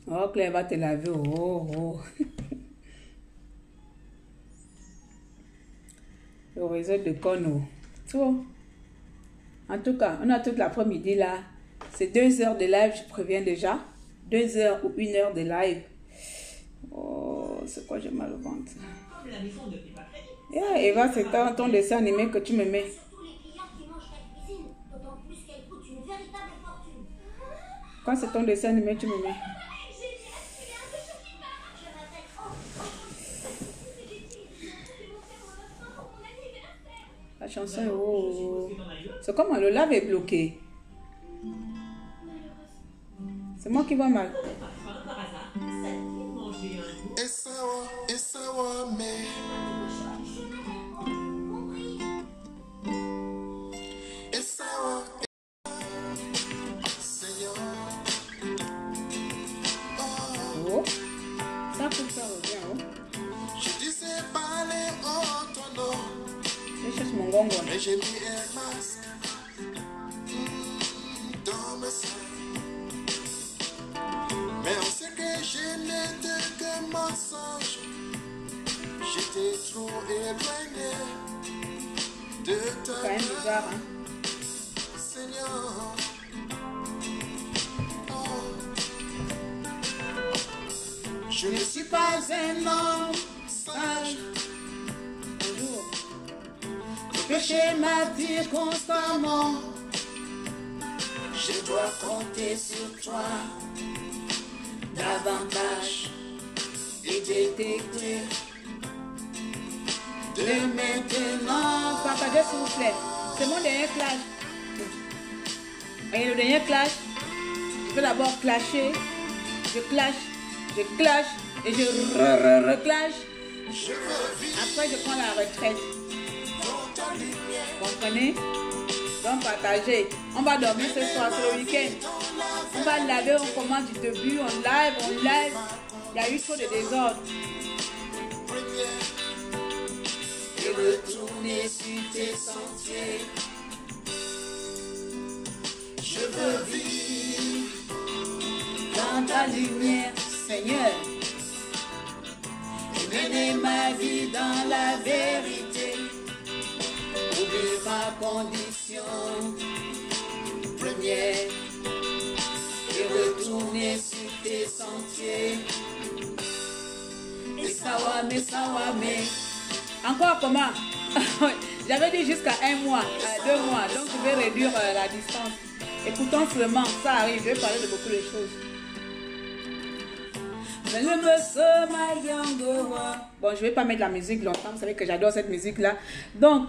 Oh, Claire va te laver. Oh, oh. Le réseau de Kono. Tu vois? En tout cas, on a toute l'après-midi là. C'est 2 heures de live, je préviens déjà. 2 heures ou 1 heure de live. Oh, c'est quoi, j'ai mal au ventre. Yeah, Eva, c'est ton dessin animé que tu me mets. Quand c'est ton dessin animé, tu me mets. La chanson est oh. C'est comme le lave est bloqué. C'est moi qui vois mal. Oh, ça pour ça revient. Oh. Je cherche mon gongo. Mais j'ai mis un masque dans mes seins. Mais on sait que je n'étais que mensonge. J'étais trop éloigné de ta C'est quand même bizarre, hein? Seigneur. Oh. Je ne suis pas un homme sage. Bonjour. Le péché m'attire constamment. Je dois compter sur toi davantage et détecter de maintenant. Partagez s'il vous plaît. C'est mon dernier clash. Et le dernier clash, je vais d'abord clasher. Je clash et je reclash. Après, je prends la retraite. Vous comprenez? Donc, partagez. On va dormir ce soir, c'est le week-end. On va laver, on commence du début, on live. Il y a eu trop de désordre. Et retourner sur tes sentiers. Je veux vivre dans ta lumière, Seigneur, et mener ma vie dans la vérité. Oublie ma condition première et retourner sur tes sentiers. Et sawame. Encore comment? J'avais dit jusqu'à 1 mois, 2 mois. Donc, je vais réduire la distance. Écoutons seulement, ça arrive. Je vais parler de beaucoup de choses. Bon, je ne vais pas mettre la musique longtemps. Vous savez que j'adore cette musique-là. Donc,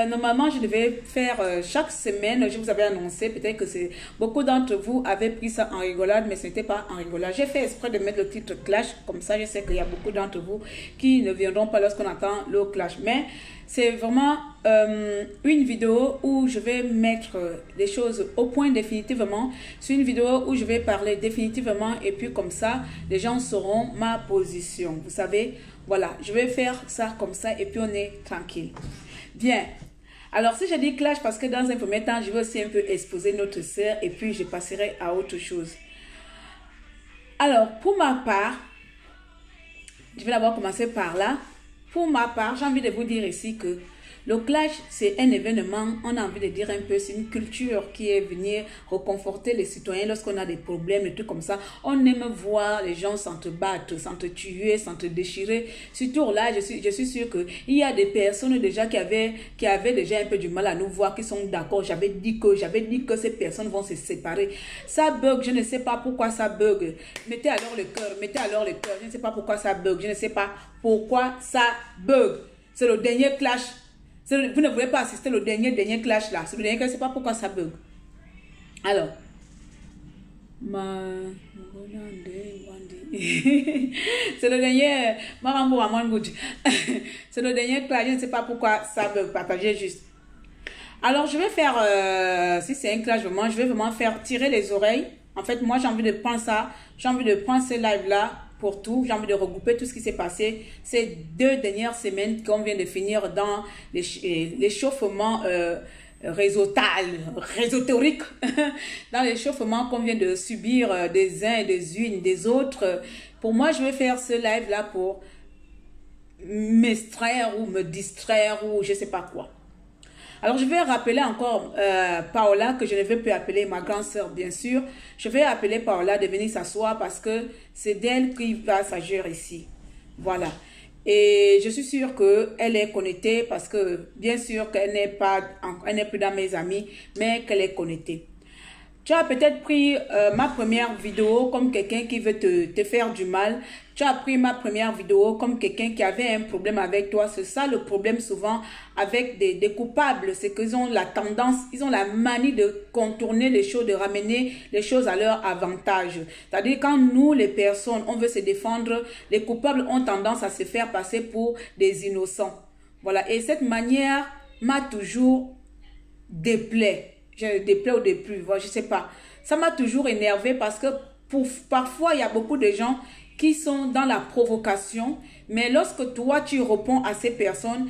normalement, je devais faire chaque semaine. Je vous avais annoncé. Peut-être que c'est beaucoup d'entre vous avaient pris ça en rigolade, mais ce n'était pas en rigolade. J'ai fait exprès de mettre le titre Clash. Comme ça, je sais qu'il y a beaucoup d'entre vous qui ne viendront pas lorsqu'on entend le Clash. Mais c'est vraiment une vidéo où je vais mettre les choses au point définitivement. C'est une vidéo où je vais parler définitivement et puis comme ça, les gens sauront ma position. Vous savez, voilà, je vais faire ça comme ça et puis on est tranquille. Bien. Alors, si je dis clash, parce que dans un premier temps, je vais aussi un peu exposer notre sœur et puis je passerai à autre chose. Alors, pour ma part, je vais d'abord commencer par là. Pour ma part, j'ai envie de vous dire ici que le clash, c'est un événement, on a envie de dire un peu, c'est une culture qui est venue reconforter les citoyens lorsqu'on a des problèmes, des trucs comme ça. On aime voir les gens s'entrebattre, s'entretuer, s'entre-déchirer. Surtout là, je suis sûre qu'il y a des personnes déjà qui avaient déjà un peu du mal à nous voir, qui sont d'accord. J'avais dit que ces personnes vont se séparer. Ça bug, je ne sais pas pourquoi ça bug. Mettez alors le cœur, je ne sais pas pourquoi ça bug, je ne sais pas pourquoi ça bug. C'est le dernier clash. Vous ne voulez pas assister au dernier clash là. C'est le dernier clash, je ne sais pas pourquoi ça bug. Alors. C'est le dernier. C'est le dernier clash, je ne sais pas pourquoi ça bug. Partagez juste. Alors, je vais faire, si c'est un clash vraiment, je vais vraiment faire tirer les oreilles. En fait, moi, j'ai envie de prendre ça. J'ai envie de prendre ce live-là pour tout. J'ai envie de regrouper tout ce qui s'est passé ces 2 dernières semaines qu'on vient de finir dans l'échauffement réseautorique, dans l'échauffement qu'on vient de subir des uns, des unes, des autres. Pour moi, je vais faire ce live-là pour m'extraire ou me distraire ou je sais pas quoi. Alors, je vais rappeler encore Paola, que je ne vais plus appeler ma grande sœur, bien sûr. Je vais appeler Paola de venir s'asseoir parce que c'est d'elle qui va s'agir ici. Voilà. Et je suis sûre qu'elle est connectée parce que, bien sûr, qu'elle n'est plus dans mes amis, mais qu'elle est connectée. Tu as peut-être pris ma première vidéo comme quelqu'un qui veut te faire du mal. Tu as pris ma première vidéo comme quelqu'un qui avait un problème avec toi. C'est ça le problème souvent avec des coupables. C'est qu'ils ont la tendance, ils ont la manie de contourner les choses, de ramener les choses à leur avantage. C'est-à-dire quand nous, les personnes, on veut se défendre, les coupables ont tendance à se faire passer pour des innocents. Voilà. Et cette manière m'a toujours déplaît. Je déplaît ou déplu, je sais pas. Ça m'a toujours énervé parce que parfois, il y a beaucoup de gens qui sont dans la provocation. Mais lorsque toi, tu réponds à ces personnes,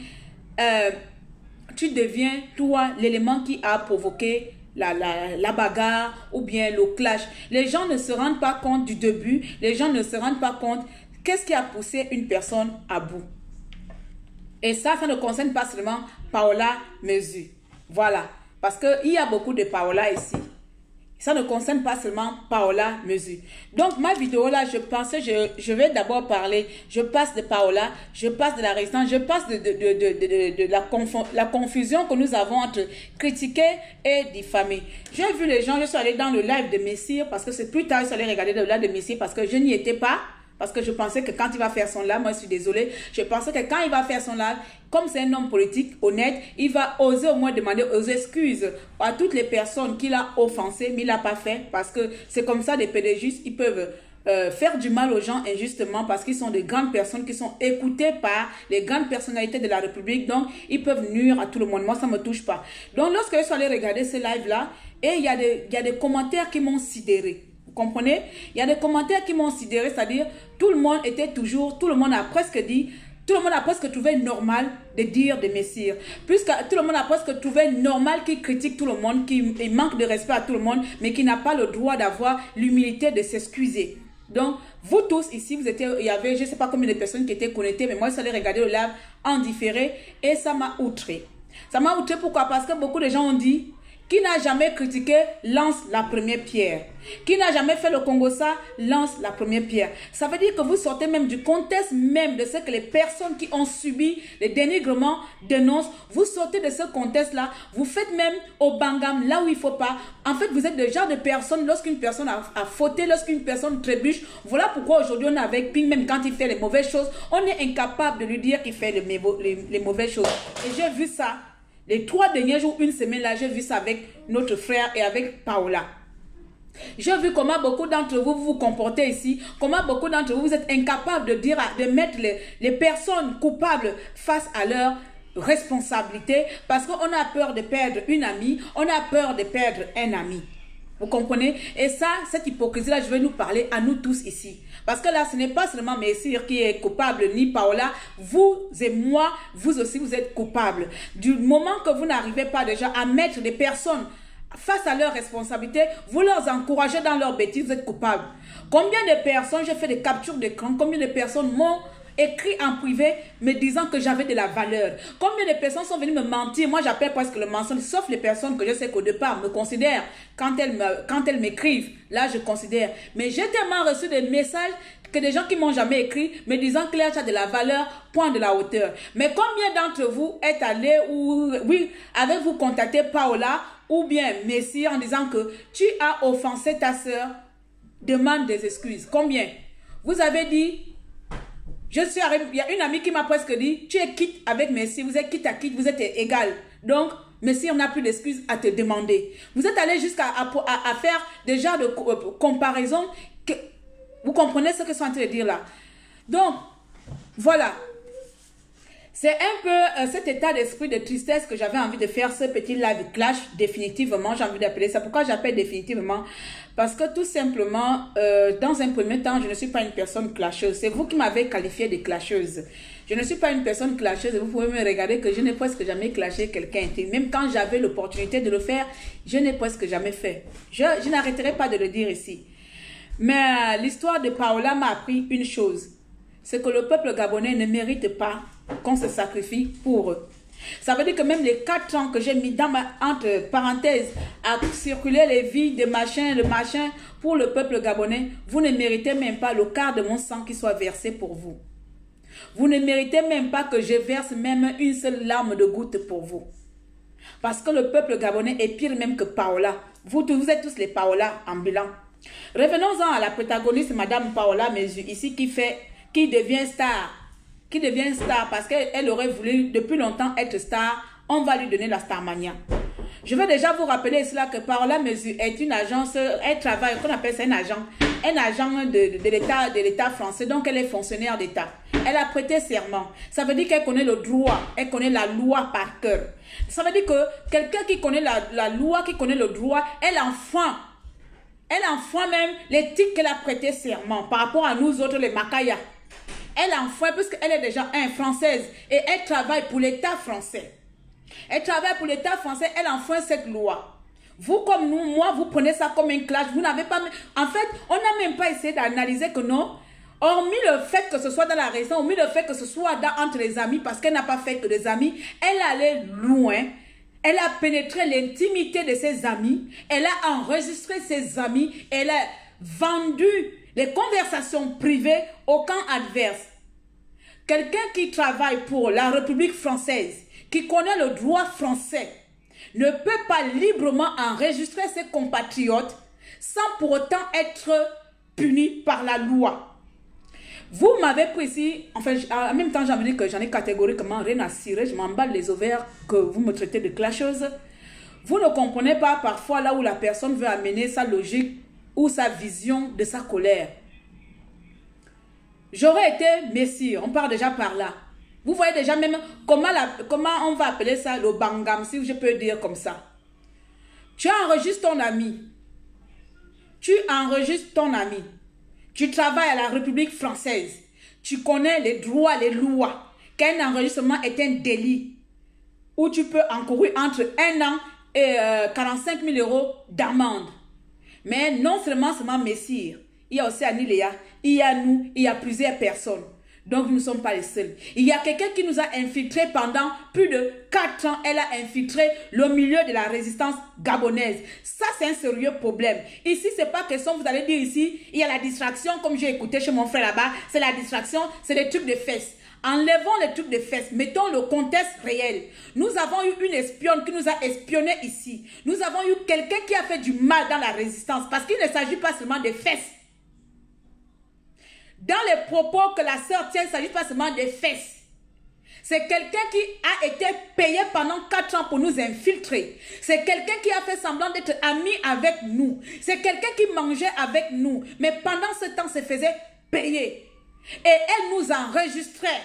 tu deviens, toi, l'élément qui a provoqué la bagarre ou bien le clash. Les gens ne se rendent pas compte du début. Les gens ne se rendent pas compte qu'est-ce qui a poussé une personne à bout. Et ça ne concerne pas seulement Paola Mezu. Voilà. Parce qu'il y a beaucoup de Paola ici. Ça ne concerne pas seulement Paola Mezu. Donc, ma vidéo là, je pensais, je vais d'abord parler, je passe de Paola, je passe de la résistance, je passe de la confusion que nous avons entre critiquer et diffamer. J'ai vu les gens, je suis allée dans le live de Messire, parce que c'est plus tard, je suis allée regarder le live de Messire, parce que je n'y étais pas. Parce que je pensais que quand il va faire son live, moi je suis désolée, je pensais que quand il va faire son live, comme c'est un homme politique honnête, il va oser au moins demander aux excuses à toutes les personnes qu'il a offensées, mais il n'a pas fait. Parce que c'est comme ça, des pédégistes, ils peuvent faire du mal aux gens injustement parce qu'ils sont de grandes personnes qui sont écoutées par les grandes personnalités de la République. Donc, ils peuvent nuire à tout le monde. Moi, ça ne me touche pas. Donc, lorsque je suis allée regarder ce live-là, et il y a des commentaires qui m'ont sidéré. Vous comprenez? Il y a des commentaires qui m'ont sidéré, c'est-à-dire tout le monde a presque trouvé normal de dire de Messire. Puisque tout le monde a presque trouvé normal qu'il critique tout le monde, qu'il manque de respect à tout le monde, mais qu'il n'a pas le droit d'avoir l'humilité de s'excuser. Donc, vous tous ici, il y avait, je ne sais pas combien de personnes qui étaient connectées, mais moi, je suis allée regarder le live en différé et ça m'a outré. Ça m'a outré pourquoi? Parce que beaucoup de gens ont dit, qui n'a jamais critiqué, lance la première pierre. Qui n'a jamais fait le Congo-ça, lance la première pierre. Ça veut dire que vous sortez même du contexte même de ce que les personnes qui ont subi les dénigrements dénoncent. Vous sortez de ce contexte-là. Vous faites même au bangam, là où il ne faut pas. En fait, vous êtes le genre de personne, lorsqu'une personne a fauté, lorsqu'une personne trébuche. Voilà pourquoi aujourd'hui on est avec Ping, même quand il fait les mauvaises choses, on est incapable de lui dire qu'il fait les mauvaises choses. Et j'ai vu ça. Les 3 derniers jours, une semaine là, j'ai vu ça avec notre frère et avec Paola. J'ai vu comment beaucoup d'entre vous vous comportez ici, comment beaucoup d'entre vous êtes incapables de dire, de mettre les personnes coupables face à leur responsabilité parce qu'on a peur de perdre une amie, on a peur de perdre un ami. Vous comprenez? Et ça, cette hypocrisie-là, je vais nous parler à nous tous ici. Parce que là, ce n'est pas seulement Messire qui est coupable, ni Paola. Vous et moi, vous aussi, vous êtes coupables. Du moment que vous n'arrivez pas déjà à mettre des personnes face à leurs responsabilités, vous leur encouragez dans leurs bêtises, vous êtes coupables. Combien de personnes, j'ai fait des captures d'écran, combien de personnes m'ont écrit en privé me disant que j'avais de la valeur. Combien de personnes sont venues me mentir? Moi, j'appelle presque le mensonge, sauf les personnes que je sais qu'au départ me considèrent. Quand elles m'écrivent, là, je considère. Mais j'ai tellement reçu des messages que des gens qui m'ont jamais écrit me disant que tu as de la valeur, point de la hauteur. Mais combien d'entre vous êtes allés ou, oui, avez-vous contacté Paola ou bien Messire en disant que tu as offensé ta sœur, demande des excuses? Combien? Vous avez dit, il y a une amie qui m'a presque dit, tu es quitte avec Messire, vous êtes quitte à quitte, vous êtes égal. Donc, Messire n'a plus d'excuses à te demander. Vous êtes allé jusqu'à faire des genres de comparaison. Vous comprenez ce que je suis en train de dire là? Donc, voilà. C'est un peu cet état d'esprit de tristesse que j'avais envie de faire ce petit live clash définitivement. J'ai envie d'appeler ça. Pourquoi j'appelle définitivement? Parce que tout simplement, dans un premier temps, je ne suis pas une personne clasheuse. C'est vous qui m'avez qualifiée de clasheuse. Je ne suis pas une personne clasheuse. Vous pouvez me regarder que je n'ai presque jamais clashé quelqu'un. Même quand j'avais l'opportunité de le faire, je n'ai presque jamais fait. Je n'arrêterai pas de le dire ici. Mais l'histoire de Paola m'a appris une chose. C'est que le peuple gabonais ne mérite pas qu'on se sacrifie pour eux. Ça veut dire que même les 4 ans que j'ai mis dans entre parenthèses à circuler les vies de machin, le machin pour le peuple gabonais, vous ne méritez même pas le quart de mon sang qui soit versé pour vous. Vous ne méritez même pas que je verse même une seule larme de goutte pour vous. Parce que le peuple gabonais est pire même que Paola. Vous êtes tous les Paola ambulants. Revenons-en à la protagoniste, Madame Paola Mezu, ici qui devient star. Qui devient star parce qu'elle aurait voulu depuis longtemps être star. On va lui donner la Starmania. Je vais déjà vous rappeler cela que Paola Mezu est une agence, elle travaille, qu'on appelle ça un agent de l'État français, donc elle est fonctionnaire d'État. Elle a prêté serment. Ça veut dire qu'elle connaît le droit, elle connaît la loi par cœur. Ça veut dire que quelqu'un qui connaît la loi, qui connaît le droit, elle enfreint même l'éthique qu'elle a prêté serment par rapport à nous autres les Makaya. Elle enfreint puisqu'elle est déjà française et elle travaille pour l'État français. Elle travaille pour l'État français, elle enfreint cette loi. Vous comme nous, moi, vous prenez ça comme un clash. Vous n'avez pas... En fait, on n'a même pas essayé d'analyser que non. Hormis le fait que ce soit dans la région, hormis le fait que ce soit entre les amis, parce qu'elle n'a pas fait que des amis, elle allait loin. Elle a pénétré l'intimité de ses amis. Elle a enregistré ses amis. Elle a vendu les conversations privées au camp adverse. Quelqu'un qui travaille pour la République française, qui connaît le droit français, ne peut pas librement enregistrer ses compatriotes sans pour autant être puni par la loi. Vous m'avez pris ici, enfin, en même temps, j'ai envie de dire que j'en ai catégoriquement rien à cirer, je m'emballe les ovaires que vous me traitez de clasheuse. Vous ne comprenez pas parfois là où la personne veut amener sa logique ou sa vision de sa colère. J'aurais été messie, on part déjà par là. Vous voyez déjà même comment on va appeler ça, le bangam, si je peux dire comme ça. Tu enregistres ton ami. Tu enregistres ton ami. Tu travailles à la République française. Tu connais les droits, les lois. Qu'un enregistrement est un délit. Où tu peux encourir entre 1 an et 45 000 € d'amende. Mais non seulement messire. Il y a aussi Aniléa, il y a nous, il y a plusieurs personnes. Donc nous ne sommes pas les seuls. Il y a quelqu'un qui nous a infiltrés pendant plus de 4 ans. Elle a infiltré le milieu de la résistance gabonaise. Ça, c'est un sérieux problème. Ici, ce n'est pas question, vous allez dire ici, il y a la distraction, comme j'ai écouté chez mon frère là-bas. C'est la distraction, c'est des trucs de fesses. Enlevons les trucs de fesses, mettons le contexte réel. Nous avons eu une espionne qui nous a espionnés ici. Nous avons eu quelqu'un qui a fait du mal dans la résistance parce qu'il ne s'agit pas seulement des fesses. Dans les propos que la sœur tient, il ne s'agit pas seulement des fesses. C'est quelqu'un qui a été payé pendant 4 ans pour nous infiltrer. C'est quelqu'un qui a fait semblant d'être ami avec nous. C'est quelqu'un qui mangeait avec nous. Mais pendant ce temps, se faisait payer. Et elle nous enregistrait.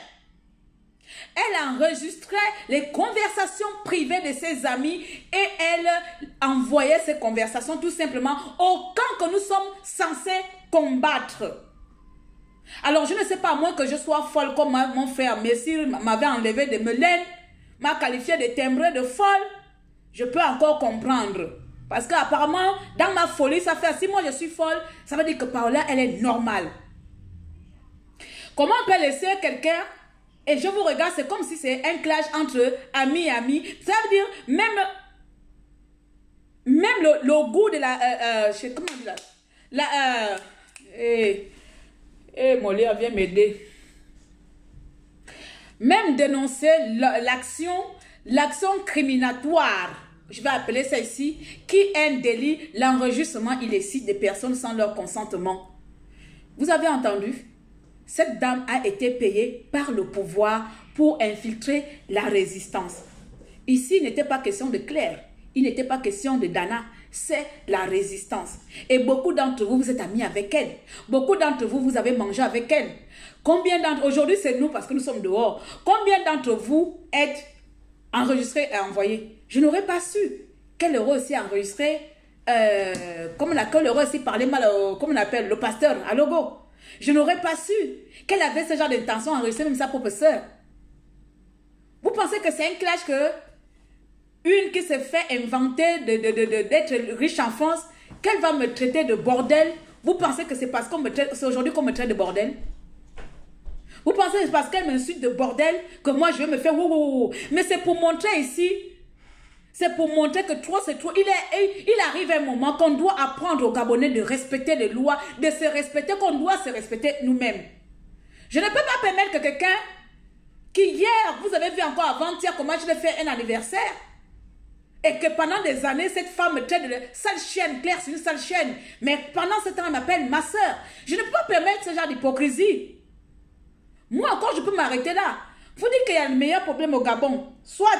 Elle enregistrait les conversations privées de ses amis et elle envoyait ces conversations tout simplement au camp que nous sommes censés combattre. Alors, je ne sais pas, à moins que je sois folle comme mon frère Messire m'avait enlevé de Melaine, m'a qualifié de timbrée de folle, je peux encore comprendre. Parce qu'apparemment, dans ma folie, ça fait, si moi je suis folle, ça veut dire que Paola, elle est normale. Comment on peut laisser quelqu'un, et je vous regarde, c'est comme si c'est un clash entre amis et amis. Ça veut dire, même le goût de la... comment on dit là Molia, viens m'aider. Même dénoncer l'action criminatoire, je vais appeler ça ici, qui est un délit, l'enregistrement illicite des personnes sans leur consentement. Vous avez entendu? Cette dame a été payée par le pouvoir pour infiltrer la résistance. Ici, il n'était pas question de clerc. il n'était pas question de Dana, c'est la résistance. Et beaucoup d'entre vous, vous êtes amis avec elle. Beaucoup d'entre vous, vous avez mangé avec elle. Combien d'entre vous, aujourd'hui c'est nous parce que nous sommes dehors, combien d'entre vous êtes enregistrés et envoyés? Je n'aurais pas su qu'elle aurait aussi enregistré, comme elle aurait aussi parlé mal, comme on appelle, le pasteur à Logo. Je n'aurais pas su qu'elle avait ce genre d'intention d'enregistrer même sa propre sœur. Vous pensez que c'est un clash que une qui se fait inventer d'être riche en France, qu'elle va me traiter de bordel? Vous pensez que c'est parce qu'on me traite, c'est aujourd'hui qu'on me traite de bordel? Vous pensez que c'est parce qu'elle m'insulte de bordel que moi je vais me faire wouhou? Mais c'est pour montrer ici, c'est pour montrer que trop c'est trop. Il arrive un moment qu'on doit apprendre aux Gabonais de respecter les lois, de se respecter, qu'on doit se respecter nous-mêmes. Je ne peux pas permettre que quelqu'un qui hier, vous avez vu encore avant-hier comment je l'ai fait un anniversaire, et que pendant des années, cette femme me traite de sale chienne. Claire, c'est une sale chienne. Mais pendant ce temps, elle m'appelle ma soeur. Je ne peux pas permettre ce genre d'hypocrisie. Moi encore, je peux m'arrêter là. Vous dites qu'il y a le meilleur problème au Gabon. Soit.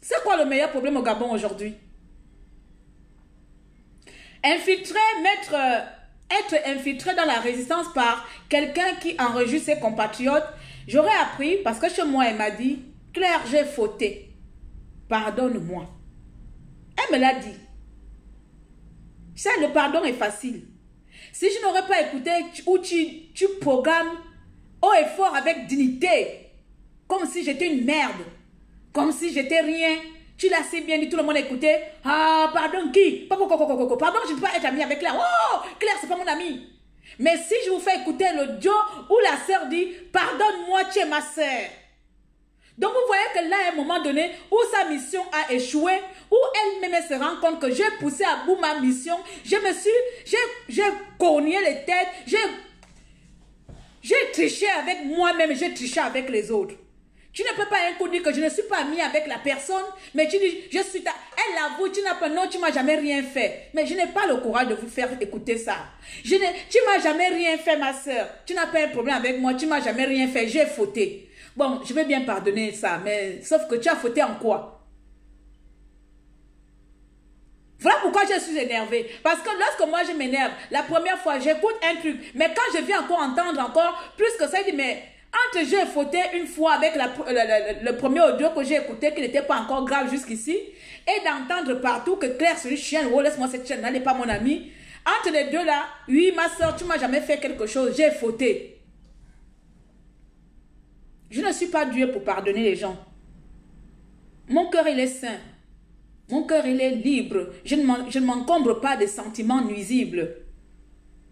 C'est quoi le meilleur problème au Gabon aujourd'hui? Infiltrer, être infiltré dans la résistance par quelqu'un qui enregistre ses compatriotes. J'aurais appris, parce que chez moi, elle m'a dit, Claire, j'ai fauté. Pardonne-moi. Elle me l'a dit. Ça, le pardon est facile. Si je n'aurais pas écouté où tu programmes haut et fort avec dignité, comme si j'étais une merde, comme si j'étais rien, tu l'as si bien dit, tout le monde écoutait. Ah, pardon, qui? Pardon, je ne peux pas être amie avec Claire. Oh, Claire, c'est pas mon amie. Mais si je vous fais écouter l'audio où la sœur dit, pardonne-moi, tu es ma sœur. Donc vous voyez que là, à un moment donné, où sa mission a échoué, où elle-même se rend compte que j'ai poussé à bout ma mission, j'ai cogné les têtes, j'ai triché avec moi-même, j'ai triché avec les autres. Tu ne peux pas un coup dire que je ne suis pas amie avec la personne, mais tu dis, je suis ta... Elle avoue, tu n'as pas, non, tu m'as jamais rien fait. Mais je n'ai pas le courage de vous faire écouter ça. Tu m'as jamais rien fait, ma soeur. Tu n'as pas un problème avec moi, tu m'as jamais rien fait, j'ai fauté. Bon, je vais bien pardonner ça, mais sauf que tu as fauté en quoi? Voilà pourquoi je suis énervée. Parce que lorsque moi je m'énerve, la première fois, j'écoute un truc. Mais quand je viens encore entendre encore plus que ça, je dis, mais entre j'ai fauté une fois avec le premier audio que j'ai écouté, qui n'était pas encore grave jusqu'ici, et d'entendre partout que Claire, c'est une chienne, oh, laisse-moi cette chienne, elle n'est pas mon amie. Entre les deux là, oui, ma soeur, tu m'as jamais fait quelque chose, j'ai fauté. Je ne suis pas Dieu pour pardonner les gens. Mon cœur, il est saint. Mon cœur, il est libre. Je ne m'encombre pas de sentiments nuisibles.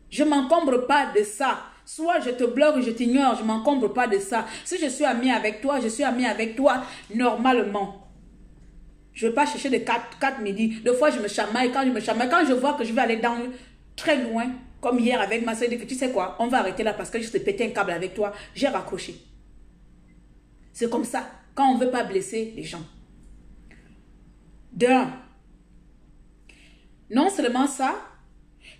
Je ne m'encombre pas de ça. Soit je te bloque ou je t'ignore, je ne m'encombre pas de ça. Si je suis amie avec toi, je suis amie avec toi normalement. Je ne vais pas chercher de 4 midi. Deux fois, je me chamaille. Quand je vois que je vais aller dans très loin, comme hier avec ma soeur, je dis que tu sais quoi, on va arrêter là parce que je te pété un câble avec toi. J'ai raccroché. C'est comme ça, quand on ne veut pas blesser les gens. D'un, non seulement ça,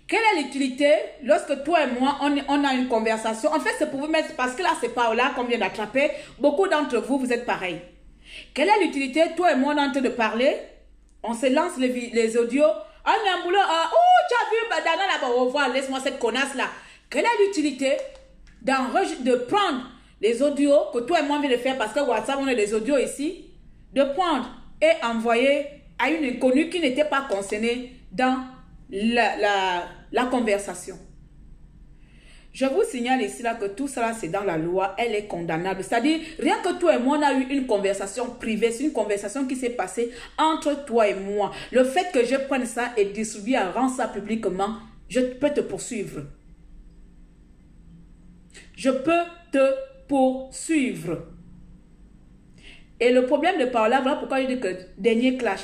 quelle est l'utilité lorsque toi et moi, on a une conversation? En fait, c'est pour vous mettre, parce que là, c'est pas là qu'on vient d'attraper. Beaucoup d'entre vous, vous êtes pareils. Quelle est l'utilité? Toi et moi, on est en train de parler. On se lance les audios. Ah, Namboula, oh, tu as vu Badana là-bas, au revoir, laisse-moi cette connasse là. Quelle est l'utilité de prendre les audios que toi et moi on vient de faire parce que WhatsApp, on a des audios ici, de prendre et envoyer à une inconnue qui n'était pas concernée dans la conversation. Je vous signale ici là que tout ça c'est dans la loi, elle est condamnable. C'est-à-dire, rien que toi et moi on a eu une conversation privée, c'est une conversation qui s'est passée entre toi et moi. Le fait que je prenne ça et distribue et rende ça publiquement, je peux te poursuivre. Je peux te poursuivre. Et le problème de Paola, voilà pourquoi je dis que dernier clash.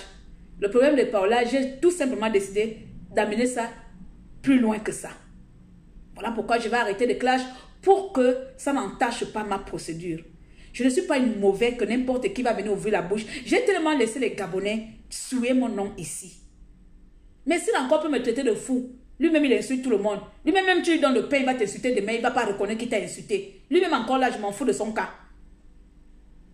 Le problème de Paola, j'ai tout simplement décidé d'amener ça plus loin que ça. Voilà pourquoi je vais arrêter les clashs pour que ça n'entache pas ma procédure. Je ne suis pas une mauvaise que n'importe qui va venir ouvrir la bouche. J'ai tellement laissé les Gabonais souiller mon nom ici. Mais s'il encore peut me traiter de fou, lui-même il insulte tout le monde. Lui-même, même tu lui donnes le pain, il va t'insulter demain, il ne va pas reconnaître qu'il t'a insulté. Lui-même encore là, je m'en fous de son cas.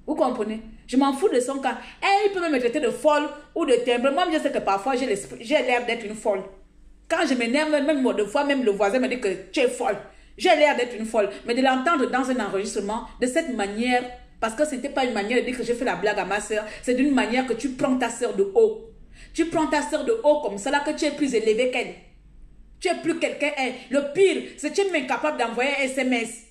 Vous comprenez? Je m'en fous de son cas. Elle peut me traiter de folle ou de timbre. Moi, je sais que parfois, j'ai l'air d'être une folle. Quand je m'énerve, même de fois, même le voisin me dit que tu es folle. J'ai l'air d'être une folle. Mais de l'entendre dans un enregistrement, de cette manière, parce que ce n'était pas une manière de dire que j'ai fait la blague à ma soeur, c'est d'une manière que tu prends ta soeur de haut. Tu prends ta soeur de haut comme ça, là, que tu es plus élevé qu'elle. Tu es plus quelqu'un. Le pire, c'est que tu es même incapable d'envoyer un SMS.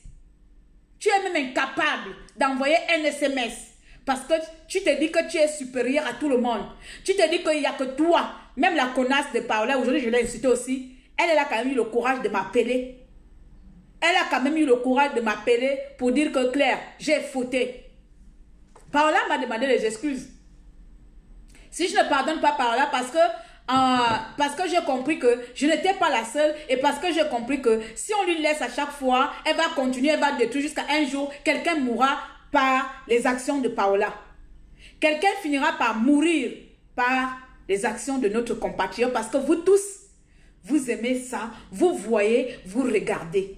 Tu es même incapable d'envoyer un SMS. Parce que tu te dis que tu es supérieur à tout le monde. Tu te dis qu'il n'y a que toi. Même la connasse de Paola, aujourd'hui je l'ai incitée aussi. Elle a quand même eu le courage de m'appeler. Elle a quand même eu le courage de m'appeler pour dire que Claire, j'ai fauté. Paola m'a demandé les excuses. Si je ne pardonne pas Paola parce que j'ai compris que je n'étais pas la seule et parce que j'ai compris que si on lui laisse à chaque fois, elle va continuer, elle va détruire jusqu'à un jour, quelqu'un mourra par les actions de Paola. Quelqu'un finira par mourir par les actions de notre compatriote parce que vous tous, vous aimez ça, vous voyez, vous regardez.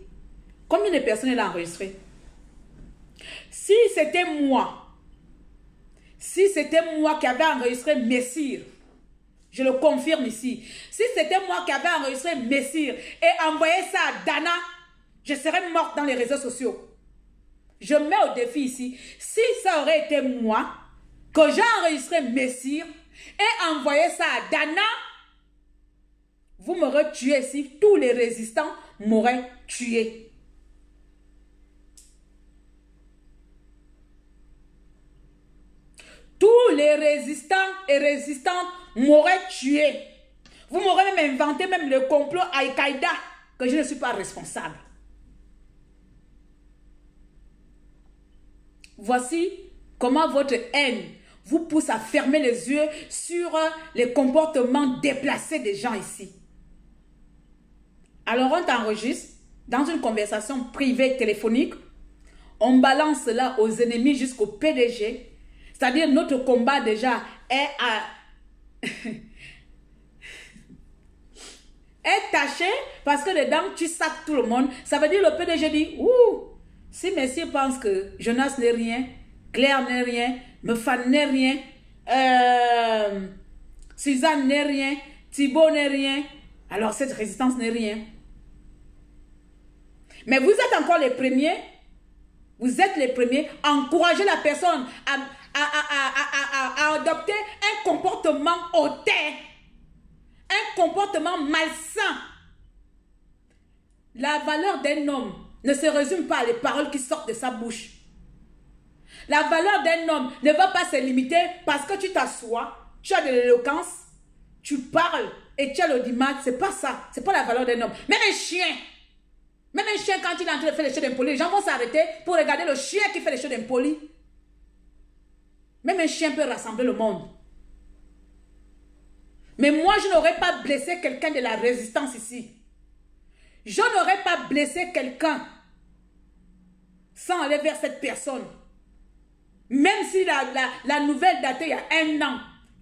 Combien de personnes elle a enregistré? Si c'était moi qui avais enregistré Messire, je le confirme ici, si c'était moi qui avais enregistré Messire et envoyé ça à Dana, je serais morte dans les réseaux sociaux. Je mets au défi ici, si ça aurait été moi, que j'ai enregistré Messire et envoyé ça à Dana, vous m'aurez tué ici, tous les résistants m'auraient tué. Tous les résistants et résistantes m'auraient tué. Vous m'aurez même inventé même le complot Al-Qaïda, que je ne suis pas responsable. Voici comment votre haine vous pousse à fermer les yeux sur les comportements déplacés des gens ici. Alors on t'enregistre dans une conversation privée téléphonique, on balance cela aux ennemis jusqu'au PDG, c'est-à-dire notre combat déjà est est taché parce que dedans tu sacs tout le monde. Ça veut dire le PDG dit, ouh, si messieurs pensent que Jonas n'est rien, Claire n'est rien, Mefan n'est rien, Suzanne n'est rien, Thibaut n'est rien, alors cette résistance n'est rien. Mais vous êtes encore les premiers, vous êtes les premiers à encourager la personne à adopter un comportement hautain, un comportement malsain. La valeur d'un homme ne se résume pas à les paroles qui sortent de sa bouche. La valeur d'un homme ne va pas se limiter parce que tu t'assois, tu as de l'éloquence, tu parles et tu as l'audimat. C'est pas ça. C'est pas la valeur d'un homme. Même un chien, quand il est en train de faire les choses d'impolis, les gens vont s'arrêter pour regarder le chien qui fait les choses d'impolis. Même un chien peut rassembler le monde. Mais moi, je n'aurais pas blessé quelqu'un de la résistance ici. Je n'aurais pas blessé quelqu'un sans aller vers cette personne. Même si la nouvelle datait il y a 1 an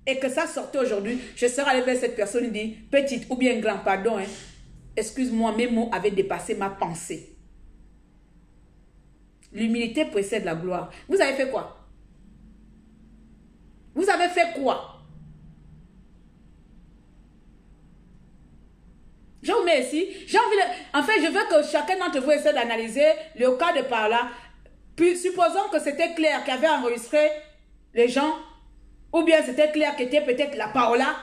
et que ça sortait aujourd'hui, je serais allé vers cette personne et dit, petite ou bien grand, pardon, hein, excuse-moi, mes mots avaient dépassé ma pensée. L'humilité précède la gloire. Vous avez fait quoi? Vous avez fait quoi? Je vous mets ici. J'ai envie de... En fait, je veux que chacun d'entre vous essaie d'analyser le cas de Paola. Puis, supposons que c'était Claire qui avait enregistré les gens, ou bien c'était Claire qui était peut-être la Paola.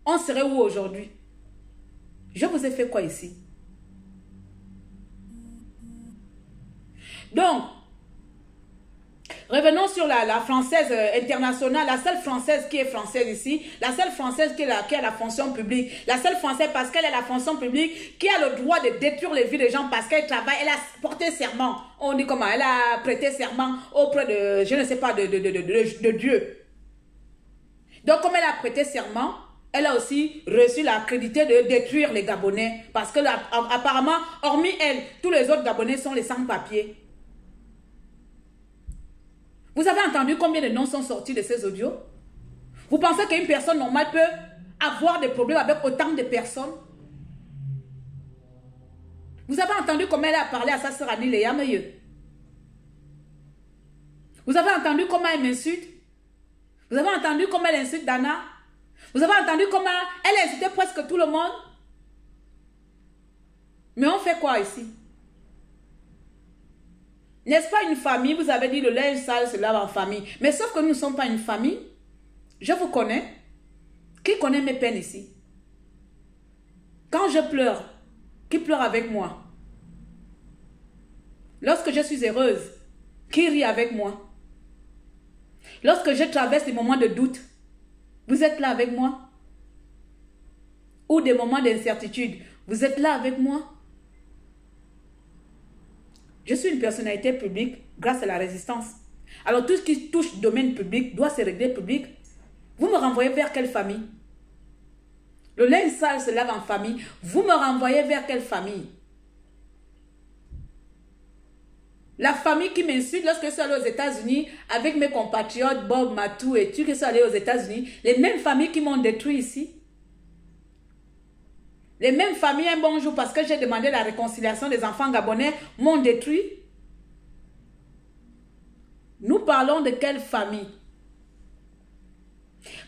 On serait où aujourd'hui? Je vous ai fait quoi ici? Donc, revenons sur la française internationale, la seule française qui est française ici, la seule française qui a la fonction publique, la seule française parce qu'elle a la fonction publique, qui a le droit de détruire les vies des gens parce qu'elle travaille, elle a porté serment, on dit comment, elle a prêté serment auprès de, je ne sais pas, de Dieu. Donc comme elle a prêté serment, elle a aussi reçu la crédité de détruire les Gabonais parce que apparemment, hormis elle, tous les autres Gabonais sont les sans-papiers. Vous avez entendu combien de noms sont sortis de ces audios? Vous pensez qu'une personne normale peut avoir des problèmes avec autant de personnes? Vous avez entendu comment elle a parlé à sa sœur Annie Léa Meilleux? Vous avez entendu comment elle m'insulte? Vous avez entendu comment elle insulte Dana? Vous avez entendu comment elle insultait presque tout le monde? Mais on fait quoi ici? N'est-ce pas une famille? Vous avez dit le linge sale se lave en famille. Mais sauf que nous ne sommes pas une famille. Je vous connais. Qui connaît mes peines ici? Quand je pleure, qui pleure avec moi? Lorsque je suis heureuse, qui rit avec moi? Lorsque je traverse des moments de doute, vous êtes là avec moi? Ou des moments d'incertitude, vous êtes là avec moi? Je suis une personnalité publique grâce à la résistance. Alors tout ce qui touche domaine public doit se régler public. Vous me renvoyez vers quelle famille? Le linge sale se lave en famille. Vous me renvoyez vers quelle famille? La famille qui m'insulte lorsque je suis allé aux États-Unis avec mes compatriotes Bob, Matou et tu qui sont allés aux États-Unis, les mêmes familles qui m'ont détruit ici. Les mêmes familles, un bon jour, parce que j'ai demandé la réconciliation des enfants gabonais, m'ont détruit. Nous parlons de quelle famille?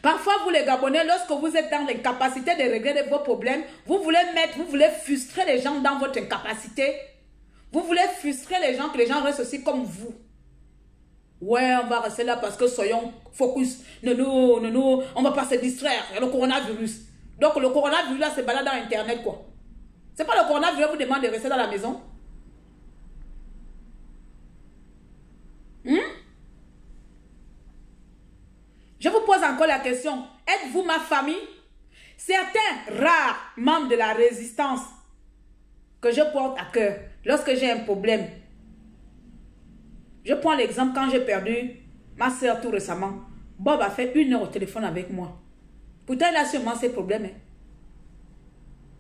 Parfois, vous les Gabonais, lorsque vous êtes dans l'incapacité de régler vos problèmes, vous voulez frustrer les gens dans votre incapacité. Vous voulez frustrer les gens, que les gens restent aussi comme vous. Ouais, on va rester là parce que soyons focus. On ne va pas se distraire. Il y a le coronavirus. Donc le coronavirus là, c'est balade dans Internet quoi. C'est pas le coronavirus qui vous demande de rester dans la maison. Je vous pose encore la question. Êtes-vous ma famille? Certains rares membres de la résistance que je porte à cœur lorsque j'ai un problème. Je prends l'exemple quand j'ai perdu ma soeur tout récemment. Bob a fait 1 heure au téléphone avec moi. Pourtant, il a sûrement ses problèmes. Hein.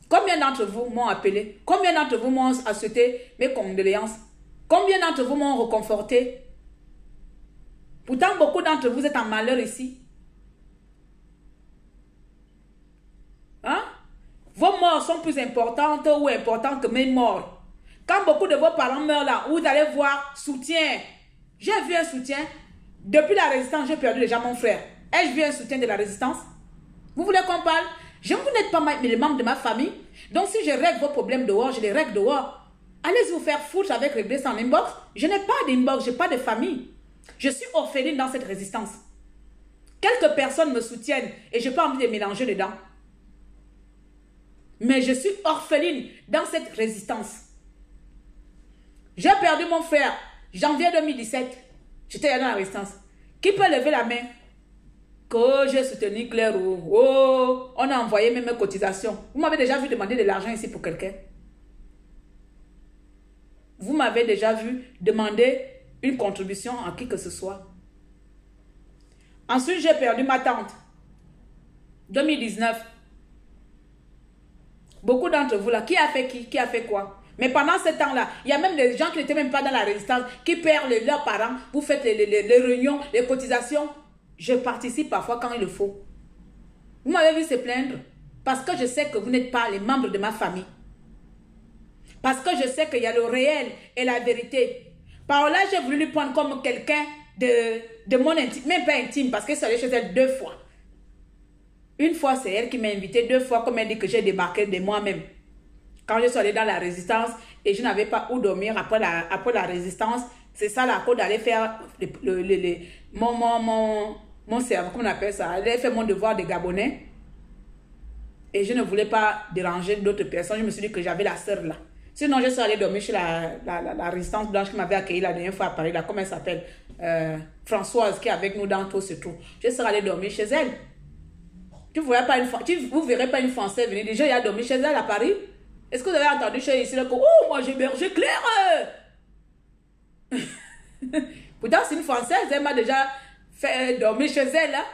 Combien d'entre vous m'ont appelé? Combien d'entre vous m'ont souhaité mes condoléances? Combien d'entre vous m'ont reconforté? Pourtant, beaucoup d'entre vous êtes en malheur ici. Hein? Vos morts sont plus importantes ou importantes que mes morts. Quand beaucoup de vos parents meurent là, vous allez voir soutien. J'ai vu un soutien. Depuis la résistance, j'ai perdu déjà mon frère. Ai-je vu un soutien de la résistance? Vous voulez qu'on parle? Vous n'êtes pas les membres de ma famille. Donc si je règle vos problèmes dehors, je les règle dehors. Allez vous faire foutre avec régler ça en inbox. Je n'ai pas d'inbox, je n'ai pas de famille. Je suis orpheline dans cette résistance. Quelques personnes me soutiennent et je n'ai pas envie de mélanger dedans. Mais je suis orpheline dans cette résistance. J'ai perdu mon frère janvier 2017. J'étais dans la résistance. Qui peut lever la main? Que j'ai soutenu Claire. Oh, on a envoyé même mes cotisations. Vous m'avez déjà vu demander de l'argent ici pour quelqu'un? Vous m'avez déjà vu demander une contribution à qui que ce soit? Ensuite, j'ai perdu ma tante. 2019. Beaucoup d'entre vous là, qui a fait qui? Qui a fait quoi? Mais pendant ce temps-là, il y a même des gens qui n'étaient même pas dans la résistance, qui perdent leurs parents. Vous faites les réunions, les cotisations. Je participe parfois quand il le faut. Vous m'avez vu se plaindre parce que je sais que vous n'êtes pas les membres de ma famille. Parce que je sais qu'il y a le réel et la vérité. Par là, j'ai voulu lui prendre comme quelqu'un de mon intime, même pas intime, parce que je suis allée chez elle 2 fois. Une fois, c'est elle qui m'a invité, 2 fois, comme elle dit que j'ai débarqué de moi-même. Quand je suis allée dans la résistance et je n'avais pas où dormir après la résistance, c'est ça la cause d'aller faire mon cerveau, comment on appelle ça, aller faire mon devoir de Gabonais. Et je ne voulais pas déranger d'autres personnes. Je me suis dit que j'avais la sœur là. Sinon, je suis allée dormir chez la résistance blanche qui m'avait accueilli la dernière fois à Paris, là, comment elle s'appelle, Françoise, qui est avec nous dans tout ce trou. Je suis allée dormir chez elle. Vous ne verrez pas une Française venir déjà, il a dormi chez elle à Paris. Est-ce que vous avez entendu chez ici là que, oh, moi j'ai bergé Claire. Pourtant, c'est une Française, elle m'a déjà fait dormir chez elle. Là.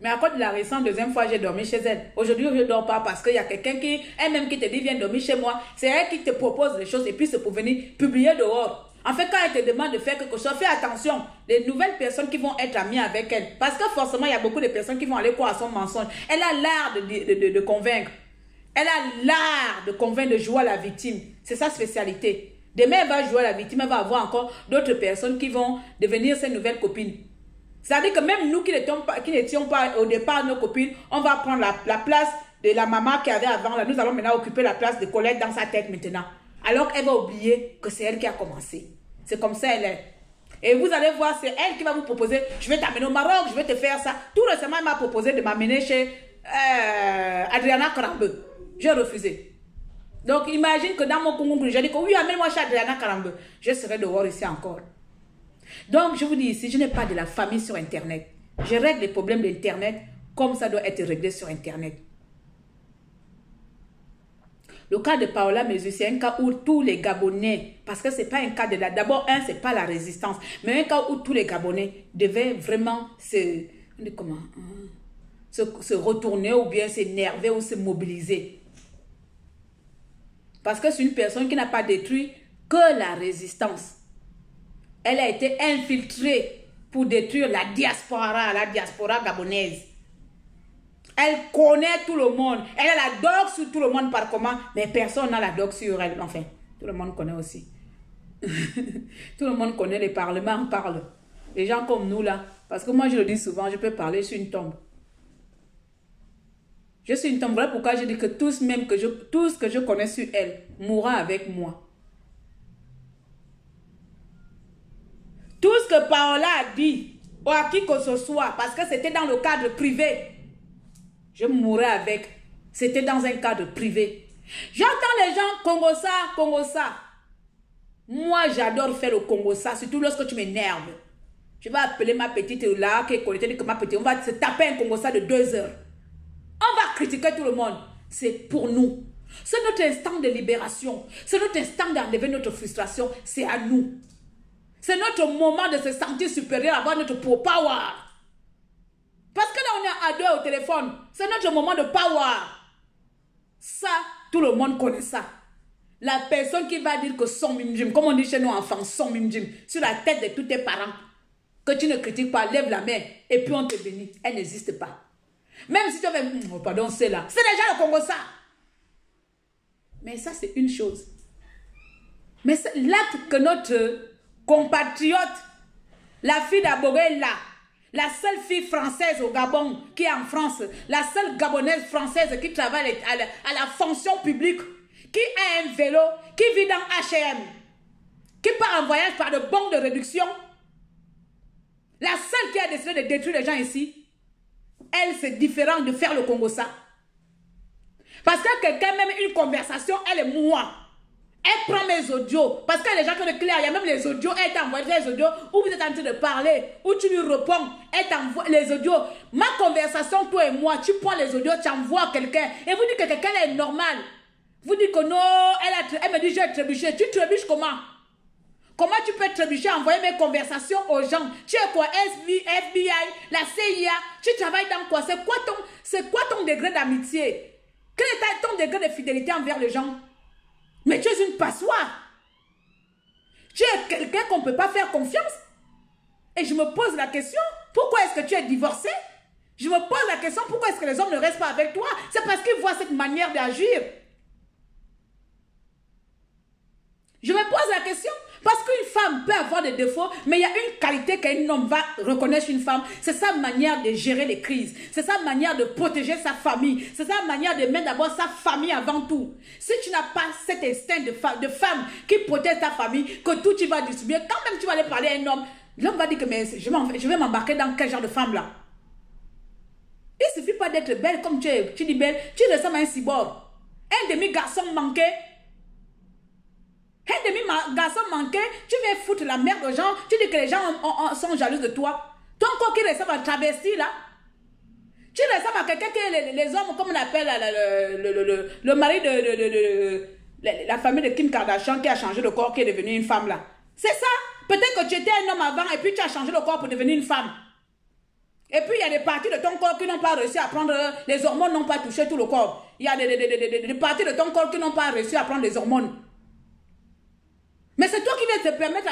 Mais à cause de la récente 2e fois, j'ai dormi chez elle. Aujourd'hui, je ne dors pas parce qu'il y a quelqu'un qui, elle-même qui te dit, viens dormir chez moi. C'est elle qui te propose les choses et puis c'est pour venir publier dehors. En fait, quand elle te demande de faire quelque chose, fais attention. Les nouvelles personnes qui vont être amies avec elle. Parce que forcément, il y a beaucoup de personnes qui vont aller croire à son mensonge. Elle a l'art de convaincre. Elle a l'art de convaincre, de jouer à la victime. C'est sa spécialité. Demain, elle va jouer à la victime. Elle va avoir encore d'autres personnes qui vont devenir ses nouvelles copines. C'est-à-dire que même nous qui n'étions pas au départ nos copines, on va prendre la place de la maman qui avait avant. Là, nous allons maintenant occuper la place de Colette dans sa tête maintenant. Alors qu'elle va oublier que c'est elle qui a commencé. C'est comme ça elle est. Et vous allez voir, c'est elle qui va vous proposer, je vais t'amener au Maroc, je vais te faire ça. Tout récemment, elle m'a proposé de m'amener chez Adriana Karambe. J'ai refusé. Donc, imagine que dans mon Congo, j'ai dit que oui, amène-moi chez Adriana Karambe. Je serai dehors ici encore. Donc, je vous dis ici, je n'ai pas de la famille sur Internet. Je règle les problèmes d'Internet comme ça doit être réglé sur Internet. Le cas de Paola Mezu, c'est un cas où tous les Gabonais, parce que ce n'est pas un cas de la... D'abord, ce n'est pas la résistance, mais un cas où tous les Gabonais devaient vraiment se retourner ou bien s'énerver ou se mobiliser. Parce que c'est une personne qui n'a pas détruit que la résistance. Elle a été infiltrée pour détruire la diaspora gabonaise. Elle connaît tout le monde. Elle a la dogue sur tout le monde par comment. Mais personne n'a la dogue sur elle. Enfin, tout le monde connaît aussi. Tout le monde connaît, les parlements parlent. Les gens comme nous là. Parce que moi je le dis souvent, je peux parler sur une tombe. Je suis une tombe. Voilà pourquoi je dis que tout ce que je connais sur elle mourra avec moi. Tout ce que Paola a dit, ou à qui que ce soit, parce que c'était dans le cadre privé. Je mourrais avec. C'était dans un cadre privé. J'entends les gens Congo ça. Moi, j'adore faire le Congo ça, surtout lorsque tu m'énerves. Je vais appeler ma petite là, qui est connectée, que ma petite, on va se taper un Congo ça de 2 heures. On va critiquer tout le monde. C'est pour nous. C'est notre instant de libération. C'est notre instant d'enlever notre frustration. C'est à nous. C'est notre moment de se sentir supérieur, avoir notre power. Parce que là, on est à 2 au téléphone. C'est notre moment de power. Ça, tout le monde connaît ça. La personne qui va dire que son mimjim, comme on dit chez nous enfants, son mimjim, sur la tête de tous tes parents, que tu ne critiques pas, lève la main et puis on te bénit. Elle n'existe pas. Même si tu avais, oh, pardon, c'est là. C'est déjà le Congo ça. Mais ça, c'est une chose. Mais l'acte que notre compatriote, la fille d'Abogé là, la seule fille française au Gabon qui est en France, la seule gabonaise française qui travaille à la fonction publique, qui a un vélo, qui vit dans H&M, qui part en voyage par de bons de réduction, la seule qui a décidé de détruire les gens ici, elle, c'est différent de faire le Congo ça. Parce que quelqu'un, même une conversation, elle est moi. Elle prend mes audios. Parce que les gens qui ont le clair, il y a même les audios. Elle t'envoie les audios où vous êtes en train de parler, où tu lui réponds. Elle t'envoie les audios. Ma conversation, toi et moi, tu prends les audios, tu envoies à quelqu'un. Et vous dites que quelqu'un est normal. Vous dites que non, elle me dit j'ai trébuché. Tu trébuches comment? Comment tu peux trébucher, envoyer mes conversations aux gens? Tu es quoi? FBI, la CIA? Tu travailles dans quoi? C'est quoi ton degré d'amitié? Quel est ton degré de fidélité envers les gens? Mais tu es une passoire. Tu es quelqu'un qu'on ne peut pas faire confiance. Et je me pose la question, pourquoi est-ce que tu es divorcé? Je me pose la question, pourquoi est-ce que les hommes ne restent pas avec toi? C'est parce qu'ils voient cette manière d'agir. Je me pose la question, parce qu'une femme peut avoir des défauts, mais il y a une qualité qu'un homme va reconnaître chez une femme, c'est sa manière de gérer les crises, c'est sa manière de protéger sa famille, c'est sa manière de mettre d'abord sa famille avant tout. Si tu n'as pas cet instinct de femme qui protège ta famille, que tout tu vas distribuer, quand même tu vas aller parler à un homme, l'homme va dire que mais je vais m'embarquer dans quel genre de femme là? Il ne suffit pas d'être belle comme tu dis belle, tu ressembles à un cyborg, un demi-garçon manqué. Un demi-garçon manqué, tu viens foutre la merde aux gens, tu dis que les gens sont jaloux de toi. Toi encore qui ressemble à un travesti là. Tu ressembles à quelqu'un qui les hommes, comme on appelle le mari de la famille de Kim Kardashian qui a changé de corps, qui est devenu une femme là. C'est ça. Peut-être que tu étais un homme avant et puis tu as changé de corps pour devenir une femme. Et puis il y a des parties de ton corps qui n'ont pas réussi à prendre, les hormones n'ont pas touché tout le corps. Il y a des parties de ton corps qui n'ont pas réussi à prendre les hormones. Mais c'est toi qui viens te permettre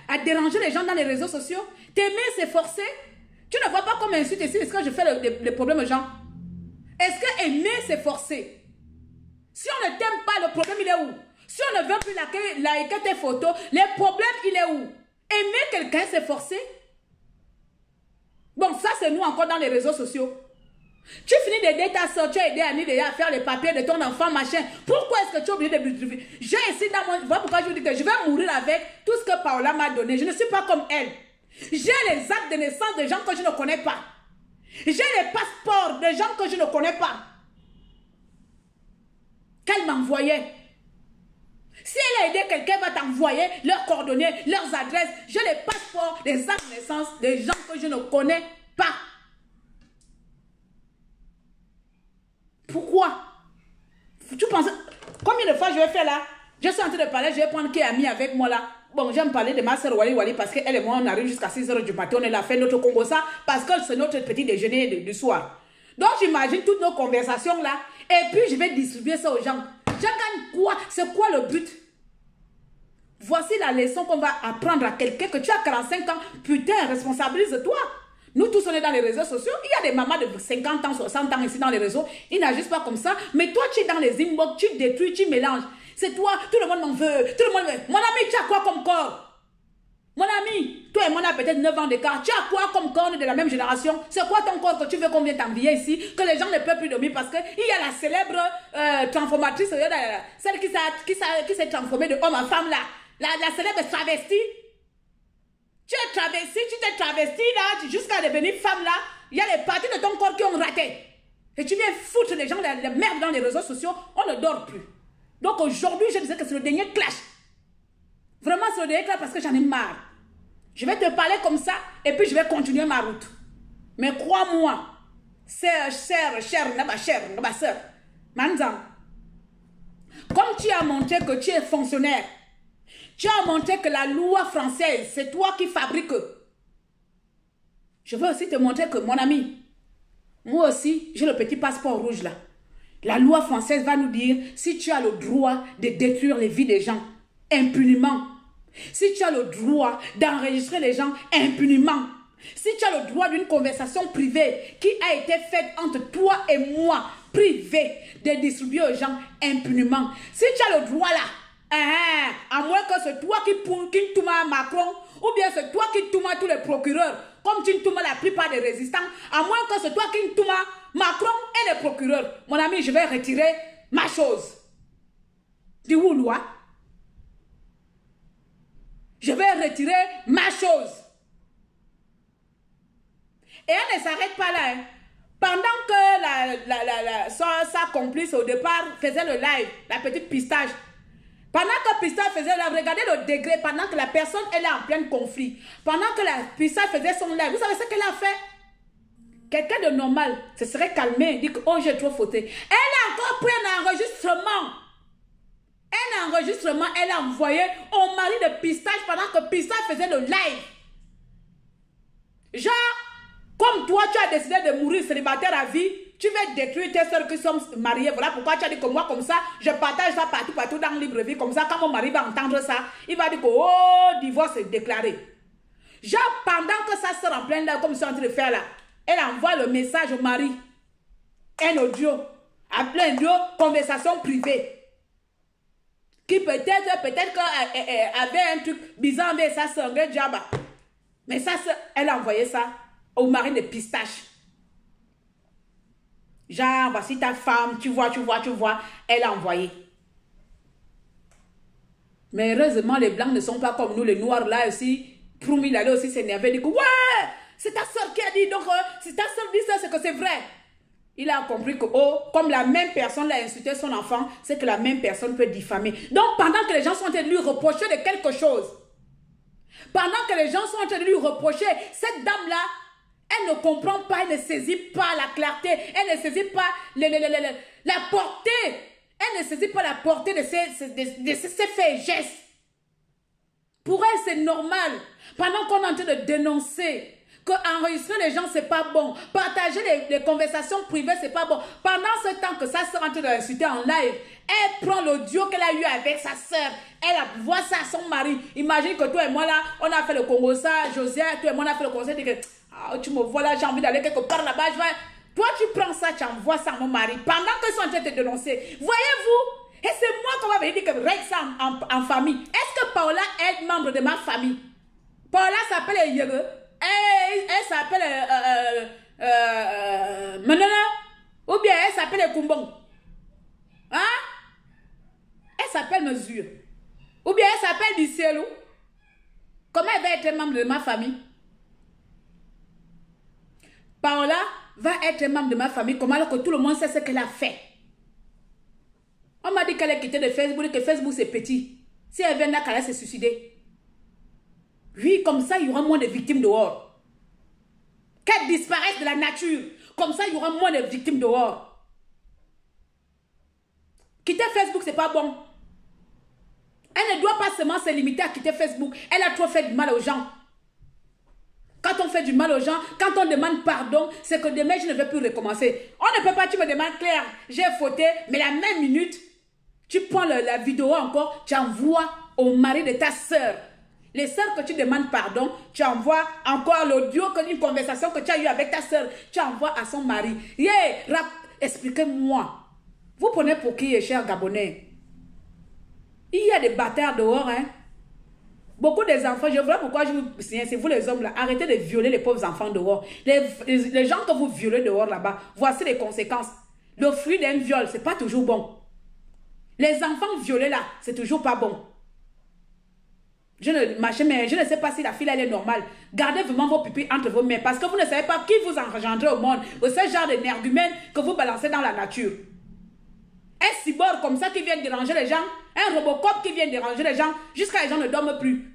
à déranger les gens dans les réseaux sociaux. T'aimer, c'est forcé. Tu ne vois pas comme insulte ici, est-ce que je fais les problèmes aux gens? Est-ce que aimer, c'est forcé? Si on ne t'aime pas, le problème, il est où? Si on ne veut plus liker tes photos, le problème, il est où? Aimer quelqu'un, c'est forcé? Bon, ça c'est nous encore dans les réseaux sociaux. Tu finis d'aider ta soeur, tu as aidé Annie à faire les papiers de ton enfant, machin. Pourquoi est-ce que tu es obligé de... J'ai ici dans mon... Voilà pourquoi je vous dis que je vais mourir avec tout ce que Paola m'a donné. Je ne suis pas comme elle. J'ai les actes de naissance de gens que je ne connais pas. J'ai les passeports de gens que je ne connais pas. Qu'elle m'envoyait. Si elle a aidé quelqu'un, elle va t'envoyer leurs coordonnées, leurs adresses. J'ai les passeports, les actes de naissance des gens que je ne connais pas. Pourquoi? Tu penses... Combien de fois je vais faire là? Je suis en train de parler, je vais prendre qui est ami avec moi là. Bon, j'aime parler de ma soeur Wali Wali parce qu'elle et moi, on arrive jusqu'à 6 h du matin, on est là, fait notre Congo ça, parce que c'est notre petit déjeuner du soir. Donc, j'imagine toutes nos conversations là, et puis je vais distribuer ça aux gens. Je gagne quoi? C'est quoi le but? Voici la leçon qu'on va apprendre à quelqu'un que tu as 45 ans. Putain, responsabilise-toi. Nous tous, on est dans les réseaux sociaux. Il y a des mamans de 50 ans, 60 ans ici dans les réseaux. Ils n'agissent pas comme ça. Mais toi, tu es dans les inbox, tu détruis, tu mélanges. C'est toi, tout le monde m'en veut. Tout le monde veut. Mon ami, tu as quoi comme corps? Mon ami, toi et moi, on a peut-être 9 ans d'écart. Tu as quoi comme corps de la même génération? C'est quoi ton corps que tu veux qu'on vienne t'envier ici? Que les gens ne peuvent plus dormir parce qu'il y a la célèbre transformatrice, celle qui s'est transformée de homme en femme là. La célèbre travestie. Tu es travesti, tu t'es travesti là, jusqu'à devenir femme là. Il y a les parties de ton corps qui ont raté. Et tu viens foutre les gens, la merde dans les réseaux sociaux, on ne dort plus. Donc aujourd'hui, je disais que c'est le dernier clash. Vraiment, c'est le dernier clash parce que j'en ai marre. Je vais te parler comme ça et puis je vais continuer ma route. Mais crois-moi, chère, Manzan, comme tu as montré que tu es fonctionnaire, tu as montré que la loi française, c'est toi qui fabriques. Je veux aussi te montrer que, mon ami, moi aussi, j'ai le petit passeport rouge là. La loi française va nous dire si tu as le droit de détruire les vies des gens impunément. Si tu as le droit d'enregistrer les gens impunément. Si tu as le droit d'une conversation privée qui a été faite entre toi et moi, privée, de distribuer aux gens impunément. Si tu as le droit là, à moins que c'est toi qui touma Macron, ou bien c'est toi qui touma tous les procureurs, comme tu touma la plupart des résistants, à moins que c'est toi qui touma Macron et les procureurs. Mon ami, je vais retirer ma chose. Du Woulois. Je vais retirer ma chose. Et elle ne s'arrête pas là. Hein. Pendant que sa complice au départ faisait le live, la petite pistache, pendant que Pistache faisait le live, regardez le degré, pendant que la personne elle est en plein conflit, pendant que la Pistache faisait son live, vous savez ce qu'elle a fait? Quelqu'un de normal se serait calmé, dit que oh j'ai trop fauté. Elle a encore pris un enregistrement. Un enregistrement, elle a envoyé au mari de Pistache pendant que Pistache faisait le live. Genre, comme toi tu as décidé de mourir célibataire à vie, tu veux détruire tes soeurs qui sont mariées. Voilà pourquoi tu as dit que moi, comme ça, je partage ça partout dans libre vie. Comme ça, quand mon mari va entendre ça, il va dire que, oh, divorce est déclaré. Genre, pendant que sa soeur en plein là, comme ils sont en train de faire là, elle envoie le message au mari. Un audio. Un audio, conversation privée. Qui peut-être qu'elle avait un truc bizarre avec sa soeur, un diable. Mais sa soeur, elle a envoyé ça au mari de Pistache. Genre, voici ta femme, tu vois, elle a envoyé. Mais heureusement, les blancs ne sont pas comme nous, les noirs là aussi. Proum, il allait aussi s'énerver, il dit que ouais, c'est ta soeur qui a dit, donc si ta soeur dit ça, c'est que c'est vrai. Il a compris que, oh, comme la même personne l'a insulté son enfant, c'est que la même personne peut diffamer. Donc, pendant que les gens sont en train de lui reprocher de quelque chose, pendant que les gens sont en train de lui reprocher, cette dame-là, elle ne comprend pas, elle ne saisit pas la clarté, elle ne saisit pas la portée, elle ne saisit pas la portée de ses faits et gestes. Pour elle, c'est normal. Pendant qu'on est en train de dénoncer qu'enregistrer les gens, c'est pas bon. Partager les conversations privées, c'est pas bon. Pendant ce temps que sa soeur est en train d'insulter en live, elle prend l'audio qu'elle a eu avec sa soeur. Elle voit ça à son mari. Imagine que toi et moi là, on a fait le Congo ça, José, toi et moi on a fait le conseil de que tu me vois là, j'ai envie d'aller quelque part là-bas. Toi, tu prends ça, tu envoies ça à mon mari. Pendant qu'ils sont en train de te dénoncer. Voyez-vous? Et c'est moi qu'on va venir dire que règle ça en famille. Est-ce que Paola est membre de ma famille? Paola s'appelle Yege. elle s'appelle Menona, ou bien elle s'appelle Kumbong. Hein? Elle s'appelle Mesure. Ou bien elle s'appelle Dicielou. Comment elle va être membre de ma famille? Paola va être membre de ma famille, comment alors que tout le monde sait ce qu'elle a fait. On m'a dit qu'elle est quittée de Facebook et que Facebook c'est petit. Si elle vient là, qu'elle allait se suicider. Oui, comme ça, il y aura moins de victimes dehors. Qu'elle disparaisse de la nature. Comme ça, il y aura moins de victimes dehors. Quitter Facebook, c'est pas bon. Elle ne doit pas seulement se limiter à quitter Facebook. Elle a trop fait du mal aux gens. Quand on fait du mal aux gens, quand on demande pardon, c'est que demain, je ne vais plus recommencer. On ne peut pas, tu me demandes, Claire, j'ai fauté, mais la même minute, tu prends la vidéo encore, tu envoies au mari de ta soeur. Les sœurs que tu demandes pardon, tu envoies encore l'audio, une conversation que tu as eue avec ta soeur, tu envoies à son mari. Expliquez-moi. Vous prenez pour qui, cher Gabonais? Il y a des bâtards dehors, hein? Beaucoup des enfants, je vois pourquoi je vous signale, c'est vous les hommes là, arrêtez de violer les pauvres enfants dehors. Les gens que vous violez dehors là-bas, voici les conséquences. Le fruit d'un viol, c'est pas toujours bon. Les enfants violés là, c'est toujours pas bon. Je ne sais pas si la fille elle est normale. Gardez vraiment vos pupilles entre vos mains parce que vous ne savez pas qui vous engendrez au monde. Ou ce genre d'énergumène que vous balancez dans la nature. Un cyborg comme ça qui vient déranger les gens, un Robocop qui vient déranger les gens, jusqu'à les gens ne dorment plus.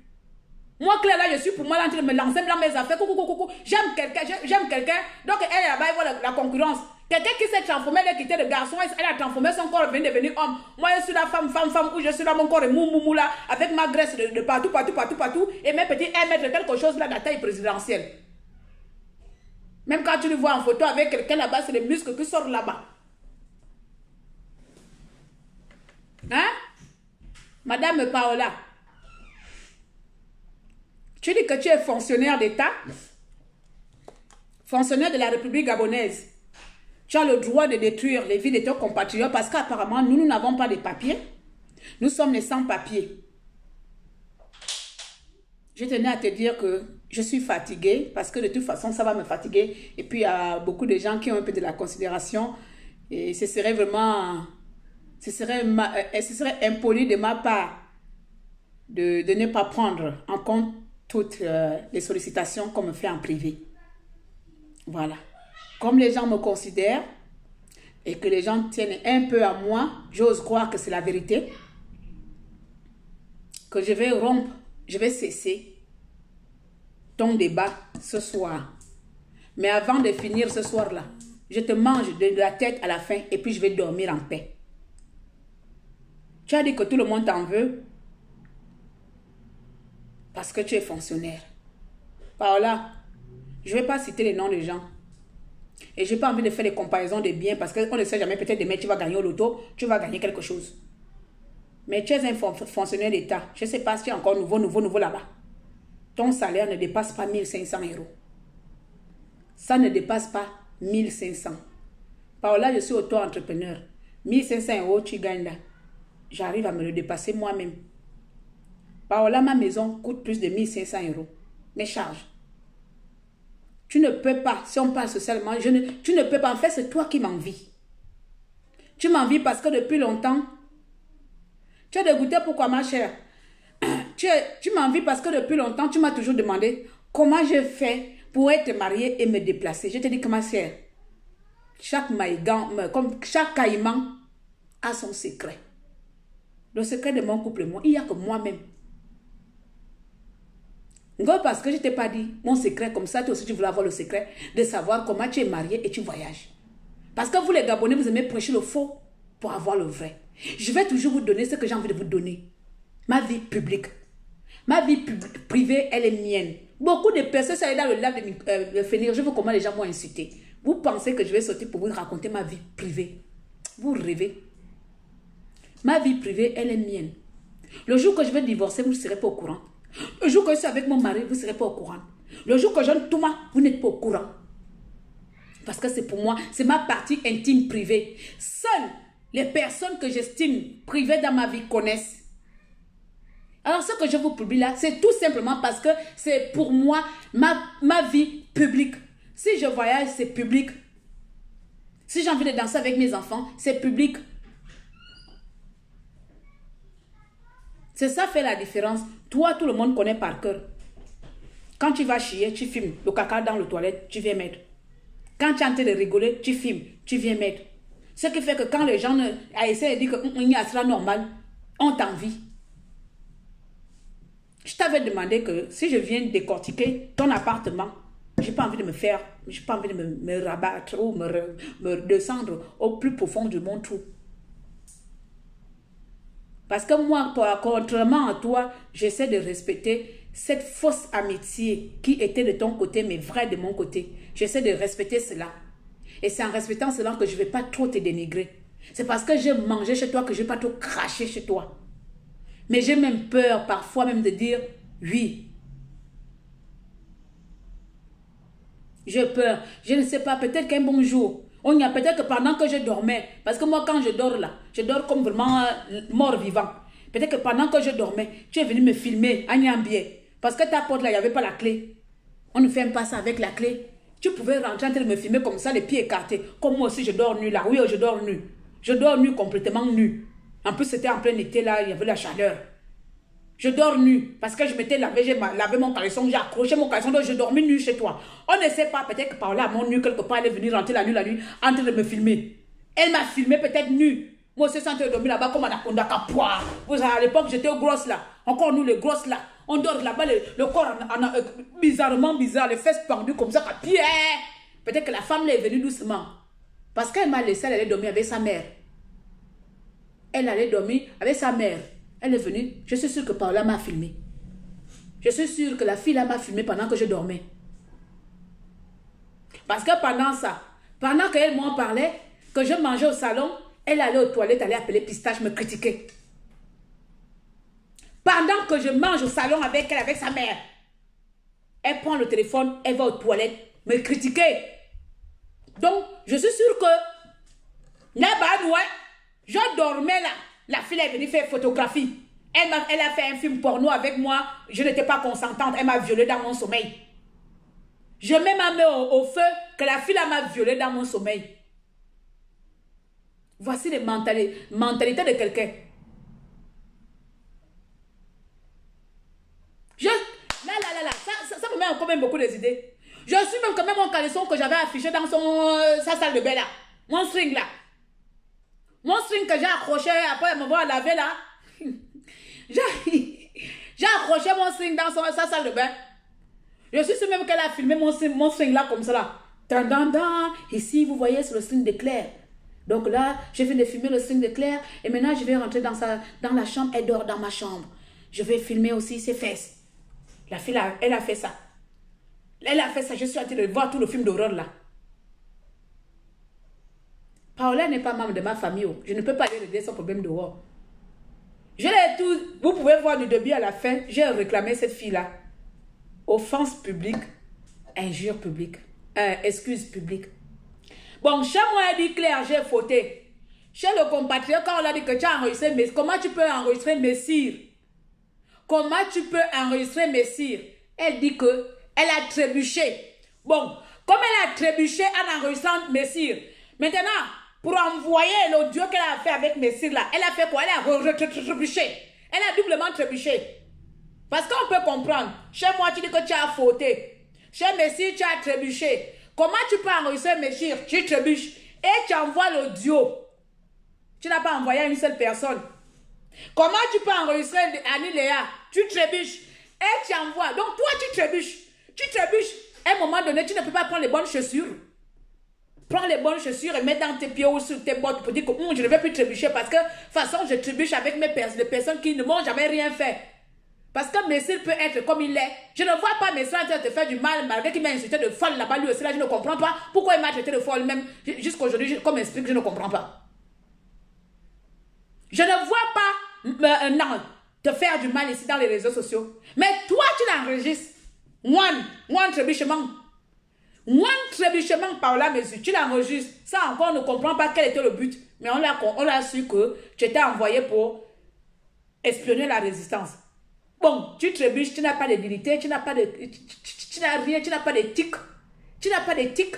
Moi, Claire, là, je suis pour moi là en train de me lancer dans mes affaires. Coucou. J'aime quelqu'un. Donc, elle là-bas, elle voit la concurrence. Quelqu'un qui s'est transformé, elle a quitté le garçon, elle a transformé son corps, elle vient devenir homme. Moi, je suis la femme, où je suis là, mon corps est mou là, avec ma graisse de partout. Et mes petits 1 mètre quelque chose là, de la taille présidentielle. Même quand tu le vois en photo avec quelqu'un là-bas, c'est les muscles qui sortent là-bas. Hein? Madame Paola, tu dis que tu es fonctionnaire d'État, fonctionnaire de la République gabonaise. Tu as le droit de détruire les vies de tes compatriotes parce qu'apparemment, nous n'avons pas de papiers. Nous sommes les sans-papiers. Je tenais à te dire que je suis fatiguée parce que de toute façon, ça va me fatiguer. Et puis, il y a beaucoup de gens qui ont un peu de la considération. Et ce serait vraiment... Ce serait impoli de ma part de ne pas prendre en compte toutes les sollicitations qu'on me fait en privé. Voilà. Comme les gens me considèrent et que les gens tiennent un peu à moi, j'ose croire que c'est la vérité, que je vais rompre, je vais cesser ton débat ce soir. Mais avant de finir ce soir-là, je te mange de la tête à la fin et puis je vais dormir en paix. Tu as dit que tout le monde t'en veut parce que tu es fonctionnaire. Paola, je ne vais pas citer les noms des gens. Et je n'ai pas envie de faire des comparaisons de biens parce qu'on ne sait jamais, peut-être demain tu vas gagner au loto, tu vas gagner quelque chose. Mais tu es un fonctionnaire d'État. Je ne sais pas si tu es encore nouveau là-bas. Ton salaire ne dépasse pas 1500 €. Ça ne dépasse pas 1500. Paola, je suis auto-entrepreneur. 1500 € tu gagnes là. J'arrive à me le dépasser moi-même. Paola, ma maison coûte plus de 1500 €. Mes charges. Tu ne peux pas, si on parle socialement, tu ne peux pas. En fait, c'est toi qui m'envies. Tu m'envies parce que depuis longtemps, tu es dégoûtée. Pourquoi, ma chère? Tu m'envies parce que depuis longtemps, tu m'as toujours demandé comment je fais pour être mariée et me déplacer. Je te dis que ma chère, chaque maïgan, comme chaque caïman a son secret. Le secret de mon couple et moi, il n'y a que moi-même. Parce que je ne t'ai pas dit mon secret, comme ça, toi aussi tu voulais avoir le secret de savoir comment tu es marié et tu voyages. Parce que vous les Gabonais, vous aimez prêcher le faux pour avoir le vrai. Je vais toujours vous donner ce que j'ai envie de vous donner. Ma vie publique. Ma vie privée, elle est mienne. Beaucoup de personnes, ça est dans le lac de finir. Je vois comment les gens m'ont incité. Vous pensez que je vais sortir pour vous raconter ma vie privée? Vous rêvez. Ma vie privée, elle est mienne. Le jour que je vais divorcer, vous ne serez pas au courant. Le jour que je suis avec mon mari, vous ne serez pas au courant. Le jour que je ne tourne, vous n'êtes pas au courant. Parce que c'est pour moi, c'est ma partie intime privée. Seules les personnes que j'estime privées dans ma vie connaissent. Alors, ce que je vous publie là, c'est tout simplement parce que c'est pour moi ma vie publique. Si je voyage, c'est public. Si j'ai envie de danser avec mes enfants, c'est public. C'est ça fait la différence. Toi, tout le monde connaît par cœur. Quand tu vas chier, tu filmes. Le caca dans le toilette, tu viens mettre. Quand tu es en train de rigoler, tu filmes, tu viens mettre. Ce qui fait que quand les gens essaient de dire que il y a cela normal, on t'envie. Je t'avais demandé que si je viens décortiquer ton appartement, je n'ai pas envie de me faire, je n'ai pas envie de me rabattre ou me descendre au plus profond de mon trou. Parce que moi, contrairement à toi, j'essaie de respecter cette fausse amitié qui était de ton côté, mais vraie de mon côté. J'essaie de respecter cela. Et c'est en respectant cela que je ne vais pas trop te dénigrer. C'est parce que j'ai mangé chez toi que je ne vais pas trop cracher chez toi. Mais j'ai même peur parfois même de dire oui. J'ai peur. Je ne sais pas, peut-être qu'un bon jour, on y a peut-être que pendant que je dormais, parce que moi quand je dors là, je dors comme vraiment mort-vivant. Peut-être que pendant que je dormais, tu es venu me filmer à Niambier. Parce que ta porte là, il n'y avait pas la clé. On ne fait pas ça avec la clé. Tu pouvais rentrer en train de me filmer comme ça, les pieds écartés. Comme moi aussi, je dors nu là. Oui, je dors nu. Je dors nu, complètement nu. En plus, c'était en plein été là, il y avait la chaleur. Je dors nu parce que je m'étais lavé, j'ai lavé mon caleçon, j'ai accroché mon caleçon, donc je dormis nu chez toi. On ne sait pas, peut-être que par là, mon nu, quelque part, elle est venue rentrer la nuit, en train de me filmer. Elle m'a filmé peut-être nu. Moi aussi, je suis en train de dormir là-bas comme Anaconda Capois. Vous savez, à l'époque, j'étais grosse là. Encore nous, les grosses là. On dort là-bas, le corps bizarrement bizarre, les fesses pendues comme ça. Peut-être que la femme là est venue doucement. Parce qu'elle m'a laissé, elle allait dormir avec sa mère. Elle allait dormir avec sa mère. Elle est venue. Je suis sûre que Paola m'a filmé. Je suis sûre que la fille là m'a filmé pendant que je dormais. Parce que pendant ça, pendant qu'elle m'en parlait, que je mangeais au salon, elle allait aux toilettes, allait appeler Pistache, me critiquer. Pendant que je mange au salon avec elle, avec sa mère, elle prend le téléphone, elle va aux toilettes, me critiquer. Donc, je suis sûre que là-bas, ouais, je dormais là. La fille est venue faire photographie. Elle a fait un film porno avec moi. Je n'étais pas consentante. Elle m'a violée dans mon sommeil. Je mets ma main au feu que la fille m'a violée dans mon sommeil. Voici les mentalités de quelqu'un. Ça me met encore même beaucoup des idées. Je suis même quand même mon caleçon que j'avais affiché dans sa salle de bain là. Mon string là. Mon string que j'ai accroché après elle me voir laver là. J'ai accroché mon string dans sa salle de bain. Je suis sûre même qu'elle a filmé mon string là comme ça là. Ici vous voyez c'est le string de Claire. Donc là je viens de filmer le string de Claire. Et maintenant je vais rentrer dans la chambre. Elle dort dans ma chambre. Je vais filmer aussi ses fesses. La fille là, elle a fait ça. Elle a fait ça. Je suis en train de voir tout le film d'horreur là. Paola n'est pas membre de ma famille. Je ne peux pas aller régler son problème dehors. Je l'ai tout. Vous pouvez voir du début à la fin. J'ai réclamé cette fille-là. Offense publique. Injure publique. Excuse publique. Bon, chez moi, elle dit Claire, j'ai fauté. Chez le compatriote, quand on a dit que tu as enregistré, mais comment tu peux enregistrer Messire? Comment tu peux enregistrer Messire? Elle dit que elle a trébuché. Bon, comme elle a trébuché en enregistrant Messire, maintenant, pour envoyer l'audio qu'elle a fait avec Messire là, elle a fait quoi? Elle a trébuché. Elle a doublement trébuché. Parce qu'on peut comprendre. Chez moi, tu dis que tu as fauté. Chez Messire, tu as trébuché. Comment tu peux enregistrer Messire? Tu trébuches. Et tu envoies l'audio. Tu n'as pas envoyé à une seule personne. Comment tu peux enregistrer Annie Léa? Tu trébuches. Et tu envoies. Donc toi, tu trébuches. Tu trébuches. À un moment donné, tu ne peux pas prendre les bonnes chaussures. Prends les bonnes chaussures et mets dans tes pieds ou sur tes bottes pour dire que je ne vais plus trébucher parce que de toute façon, je trébuche avec les personnes qui ne m'ont jamais rien fait. Parce que Messire peut être comme il est. Je ne vois pas Messire en train de te faire du mal malgré qu'il m'a insulté de folle là-bas. Lui aussi, là, je ne comprends pas pourquoi il m'a traité de folle même. Jusqu'aujourd'hui, comme il explique, je ne comprends pas. Je ne vois pas non, te faire du mal ici dans les réseaux sociaux. Mais toi, tu l'enregistres. Moi, trébuchement. Moi, trébuchement par la mesure. Tu l'enregistres. Ça encore, on ne comprend pas quel était le but. Mais on a su que tu étais envoyé pour espionner la résistance. Bon, tu trébuches, tu n'as pas de dignité, tu n'as pas de... Tu n'as rien, tu n'as pas d'éthique. Tu n'as pas d'éthique.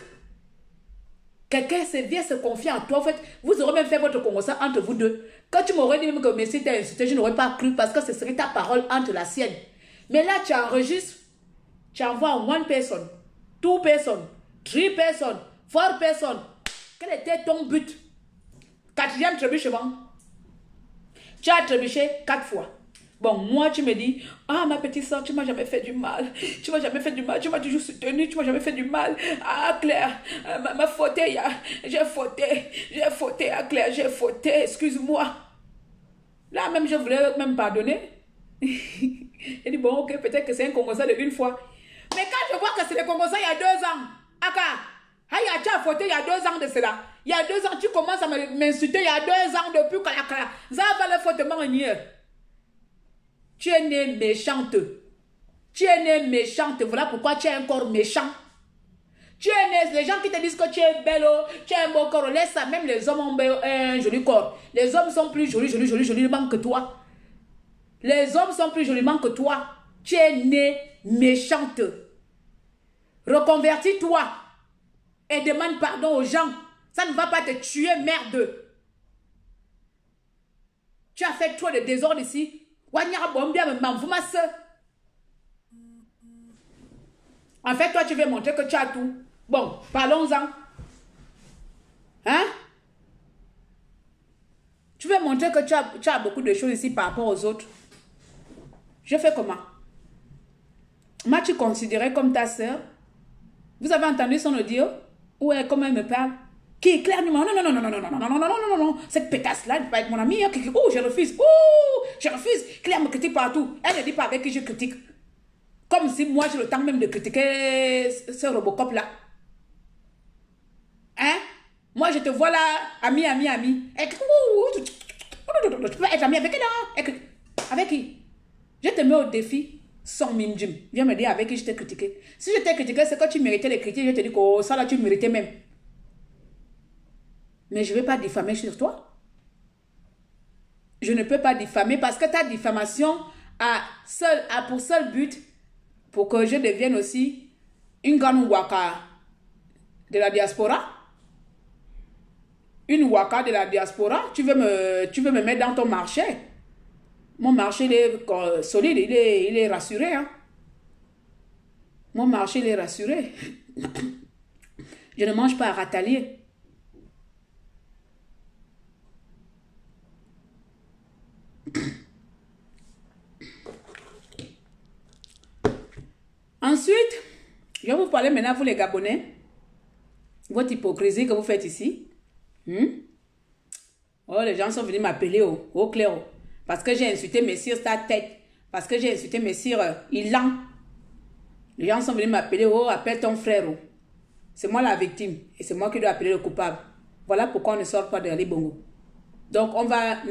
Quelqu'un vient se confier en toi. En fait, vous aurez même fait votre conversation entre vous deux. Quand tu m'aurais dit même que Messi t'a insulté, je n'aurais pas cru parce que ce serait ta parole entre la sienne. Mais là, tu enregistres, tu envoies one person, two person, three person, four person. Quel était ton but? Quatrième trébuchement. Tu as trébuché 4 fois. Bon, moi, tu me dis, ah, ma petite soeur, tu m'as jamais fait du mal. Tu m'as jamais fait du mal. Tu m'as toujours soutenu. Tu m'as jamais fait du mal. Ah, Claire, ma faute, j'ai fauté, ah, Claire, j'ai fauté. Excuse-moi. Là, même, je voulais même pardonner. Il dit, bon, ok, peut-être que c'est un Congolais de une fois. Mais quand je vois que c'est le Congolais il y a 2 ans, Aka, tu as fauté il y a 2 ans de cela. Il y a 2 ans, tu commences à m'insulter. Il y a 2 ans depuis que ça va le fautement en. Tu es né méchante. Tu es né méchante. Voilà pourquoi tu es un corps méchant. Tu es né, les gens qui te disent que tu es belle, tu as un beau corps, laisse ça. Même les hommes ont un joli corps. Les hommes sont plus joliment que toi. Les hommes sont plus joliment que toi. Tu es né méchante. Reconvertis-toi et demande pardon aux gens. Ça ne va pas te tuer, merde. Tu as fait trop de désordre ici. En fait, toi, tu veux montrer que tu as tout. Bon, parlons-en. Hein? Tu veux montrer que tu as beaucoup de choses ici par rapport aux autres. Je fais comment? M'as-tu considéré comme ta soeur? Vous avez entendu son audio? Ou comment elle me parle? Qui est Claire? Non, non, non, non, non, non, non, non, non, non, non, non, non, non. Cette pétasse-là ne peut pas être mon amie. Oh, je refuse. Oh, je refuse. Claire me critique partout. Elle ne dit pas avec qui je critique. Comme si moi, j'ai le temps même de critiquer ce Robocop-là. Hein? Moi, je te vois là, ami. Tu peux être ami avec elle, avec qui? Je te mets au défi sans mime-jim. Viens me dire avec qui je t'ai critiqué. Si je t'ai critiqué, c'est que tu méritais les critiques. Je te dis que oh, ça là, tu méritais même. Mais je ne vais pas diffamer sur toi. Je ne peux pas diffamer parce que ta diffamation a pour seul but pour que je devienne aussi une grande waka de la diaspora. Une waka de la diaspora. Tu veux me mettre dans ton marché. Mon marché, il est solide, il est rassuré. Hein? Mon marché, il est rassuré. Je ne mange pas à ratalier. Ensuite, je vais vous parler maintenant, vous les Gabonais, votre hypocrisie que vous faites ici. Oh, les gens sont venus m'appeler au clair. Parce que j'ai insulté Messire ta tête. Parce que j'ai insulté Messire Ilan. Les gens sont venus m'appeler, oh, appelle ton frère. Oh. C'est moi la victime. Et c'est moi qui dois appeler le coupable. Voilà pourquoi on ne sort pas de Ali Bongo. Donc,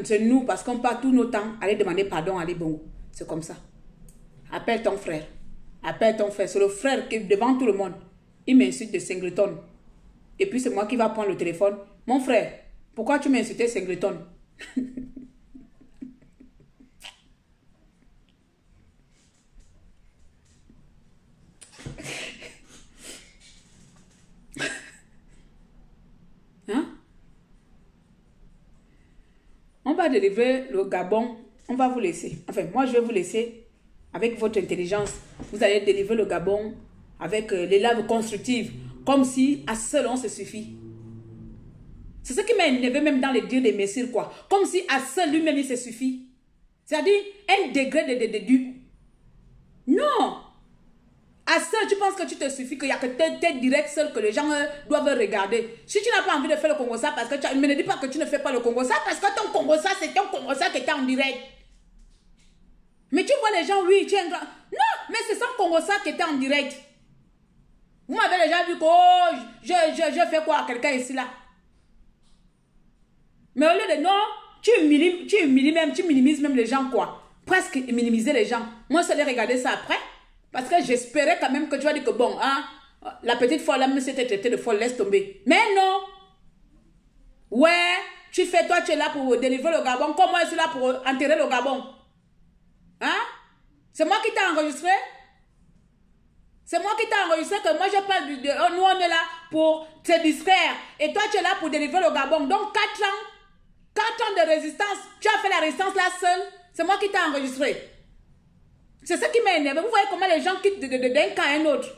c'est nous, parce qu'on passe tout nos temps, aller demander pardon à Ali Bongo. C'est comme ça. Appelle ton frère. Appelle ton frère. C'est le frère qui, devant tout le monde, il m'insulte de Singleton. Et puis, c'est moi qui va prendre le téléphone. Mon frère, pourquoi tu m'as insulté Singleton? Hein? On va délivrer le Gabon. On va vous laisser. Enfin, moi, je vais vous laisser avec votre intelligence. Vous allez délivrer le Gabon avec les laves constructives. Comme si à seul on se suffit. C'est ce qui m'a énervé même dans les dires des messieurs, quoi. Comme si à seul lui-même il se suffit. C'est-à-dire un degré de... Non! À seul, tu penses que tu te suffis, qu'il n'y a que tes directs seuls que les gens doivent regarder. Si tu n'as pas envie de faire le Congo ça, parce que tu ne dis pas que tu ne fais pas le Congo ça, parce que ton Congo ça, c'est ton Congo ça qui était en direct. Mais tu vois les gens, oui, tu es un grand... Non, mais c'est son Congo ça qui était en direct. Vous m'avez déjà vu que, oh, je fais quoi à quelqu'un ici, là? Mais au lieu de non, tu minimises même les gens, quoi. Presque minimiser les gens. Moi, je vais regarder ça après. Parce que j'espérais quand même que tu vas dire que bon, hein, la petite folle, là, même si t'es traitée de folle, laisse tomber. Mais non. Ouais, tu es là pour délivrer le Gabon. Comme moi, je suis là pour enterrer le Gabon. Hein? C'est moi qui t'ai enregistré? C'est moi qui t'ai enregistré que moi je parle nous on est là pour te distraire. Et toi tu es là pour délivrer le Gabon. Donc 4 ans de résistance. Tu as fait la résistance là seule. C'est moi qui t'ai enregistré. C'est ça qui m'a énervé. Vous voyez comment les gens quittent d'un camp à un autre.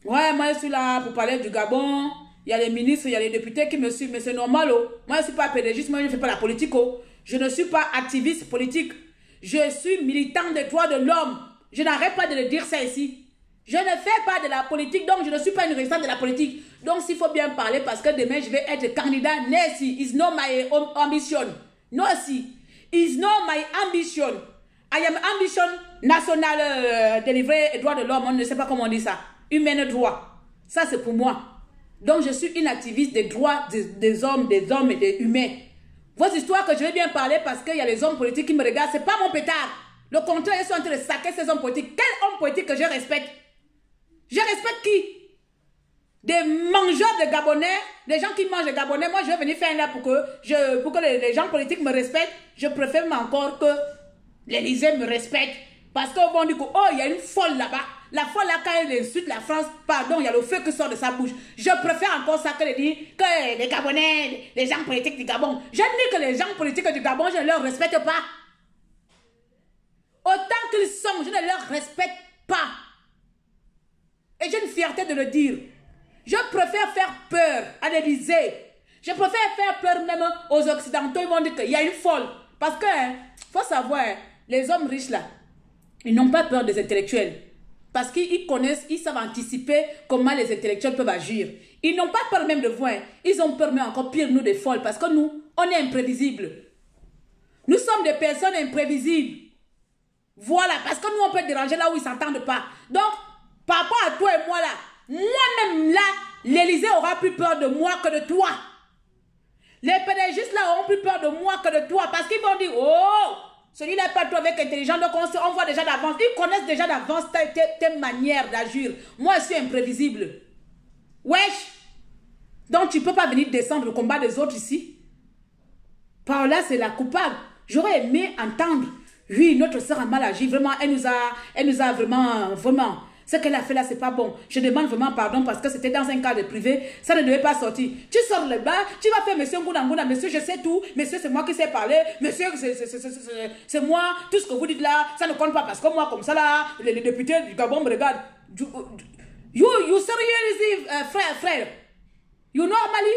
Ouais, moi je suis là pour parler du Gabon. Il y a les ministres, il y a les députés qui me suivent. Mais c'est normal. Oh. Moi je ne suis pas pédagogiste, moi je ne fais pas la politique. Oh. Je ne suis pas activiste politique. Je suis militant des droits de l'homme. Je n'arrête pas de le dire ça ici. Je ne fais pas de la politique, donc je ne suis pas une résistante de la politique. Donc s'il faut bien parler, parce que demain je vais être candidat, Nessie, is not my ambition. No, si. Is not my ambition. I am ambition national délivré droits de l'homme. On ne sait pas comment on dit ça. Humaine droit. Ça c'est pour moi. Donc je suis une activiste des droits des hommes et des humains. Vos histoires que je vais bien parler parce qu'il y a les hommes politiques qui me regardent, c'est pas mon pétard. Le contraire, ils sont en train de saquer ces hommes politiques. Quel homme politique que je respecte? Je respecte qui? Des mangeurs de Gabonais, des gens qui mangent de Gabonais. Moi, je vais venir faire là pour que les gens politiques me respectent. Je préfère même encore que l'Élysée me respecte. Parce qu'ils vont dire que, oh, il y a une folle là-bas. La folle là, quand elle insulte la France, pardon, il y a le feu qui sort de sa bouche. Je préfère encore ça que de dire que les Gabonais, les gens politiques du Gabon. Je dis que les gens politiques du Gabon, je ne leur respecte pas. Autant qu'ils sont, je ne leur respecte pas. Et j'ai une fierté de le dire. Je préfère faire peur à l'Élysée. Je préfère faire peur même aux Occidentaux. Ils vont dire qu'il y a une folle. Parce que, faut savoir, les hommes riches là, ils n'ont pas peur des intellectuels. Parce qu'ils connaissent, ils savent anticiper comment les intellectuels peuvent agir. Ils n'ont pas peur même de voir. Ils ont peur, mais encore pire, nous, des folles. Parce que nous, on est imprévisibles. Nous sommes des personnes imprévisibles. Voilà, parce que nous, on peut déranger là où ils ne s'entendent pas. Donc, par rapport à toi et moi là, moi-même là, l'Élysée aura plus peur de moi que de toi. Les pédagogistes là auront plus peur de moi que de toi. Parce qu'ils vont dire, oh, celui-là n'est pas toi avec intelligence. Donc on voit déjà d'avance. Ils connaissent déjà d'avance tes manières d'agir. Moi, je suis imprévisible. Wesh. Donc tu ne peux pas venir descendre le combat des autres ici. Par là, c'est la coupable. J'aurais aimé entendre. Oui, notre sœur a mal agi. Vraiment, elle nous a vraiment... Ce qu'elle a fait là, c'est pas bon. Je demande vraiment pardon parce que c'était dans un cadre privé. Ça ne devait pas sortir. Tu sors là-bas, tu vas faire monsieur Ngouna, monsieur, je sais tout. Monsieur, c'est moi qui sais parler. Monsieur, c'est moi. Tout ce que vous dites là, ça ne compte pas parce que moi, comme ça là, les députés du Gabon me regardent. You seriously, frère. You normally?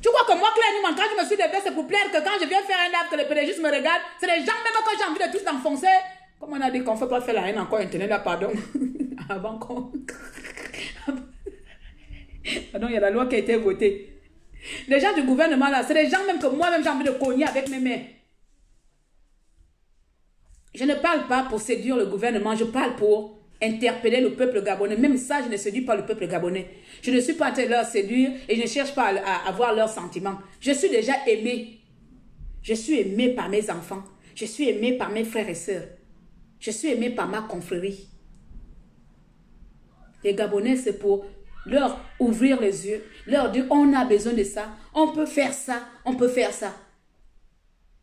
Tu crois que moi, clairement, quand je me suis levée, c'est pour plaire que quand je viens faire un live, que les pédagogistes me regardent, c'est les gens même que j'ai envie de tous enfoncer. Comme on a dit qu'on ne fait pas faire la haine encore internet là, pardon. Avant qu'on... Pardon, il y a la loi qui a été votée. Les gens du gouvernement là, c'est les gens même que moi-même j'ai envie de cogner avec mes mains. Je ne parle pas pour séduire le gouvernement, je parle pour interpeller le peuple gabonais. Même ça, je ne séduis pas le peuple gabonais. Je ne suis pas en train de leur séduire et je ne cherche pas à avoir leurs sentiments. Je suis déjà aimée. Je suis aimée par mes enfants. Je suis aimée par mes frères et sœurs. Je suis aimée par ma confrérie. Les Gabonais, c'est pour leur ouvrir les yeux, leur dire on a besoin de ça, on peut faire ça, on peut faire ça.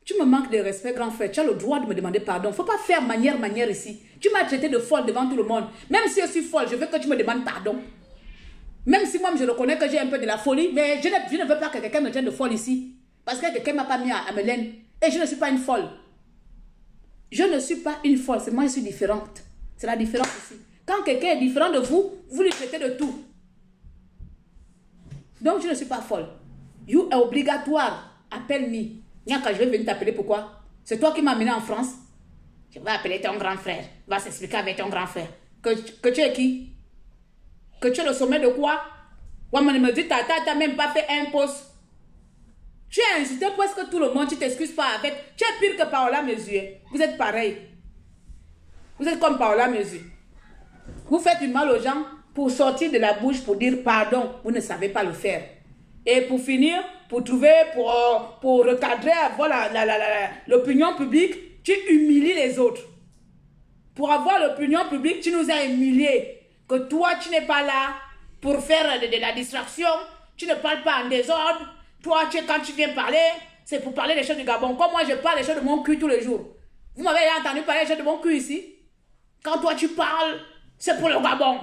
Tu me manques de respect, grand frère. Tu as le droit de me demander pardon. Il ne faut pas faire manière ici. Tu m'as traité de folle devant tout le monde. Même si je suis folle, je veux que tu me demandes pardon. Même si moi, je reconnais que j'ai un peu de la folie, mais je ne veux pas que quelqu'un me traite de folle ici. Parce que quelqu'un ne m'a pas mis à Mélène. Et je ne suis pas une folle. Je ne suis pas une folle. C'est moi, je suis différente. C'est la différence ici. Quand quelqu'un est différent de vous, vous lui traitez de tout. Donc, je ne suis pas folle. You est obligatoire. Appelle-moi. Quand je vais venir t'appeler, pourquoi? C'est toi qui m'as amené en France. Je vais appeler ton grand frère. Va s'expliquer avec ton grand frère. Que tu es qui? Que tu es le sommet de quoi? Ouais, mais me dit, t'as même pas fait un poste. Tu as insulté presque tout le monde, tu t'excuses pas avec. Tu es pire que Paola Mesure. Vous êtes pareil. Vous êtes comme Paola Mesure. Vous faites du mal aux gens pour sortir de la bouche, pour dire pardon. Vous ne savez pas le faire. Et pour finir, pour trouver, pour recadrer, avoir l'opinion publique, tu humilies les autres. Pour avoir l'opinion publique, tu nous as humiliés. Que toi, tu n'es pas là pour faire de la distraction. Tu ne parles pas en désordre. Toi, quand tu viens parler, c'est pour parler des choses du Gabon. Comme moi, je parle des choses de mon cul tous les jours. Vous m'avez entendu parler des choses de mon cul ici? Quand toi, tu parles, c'est pour le Gabon.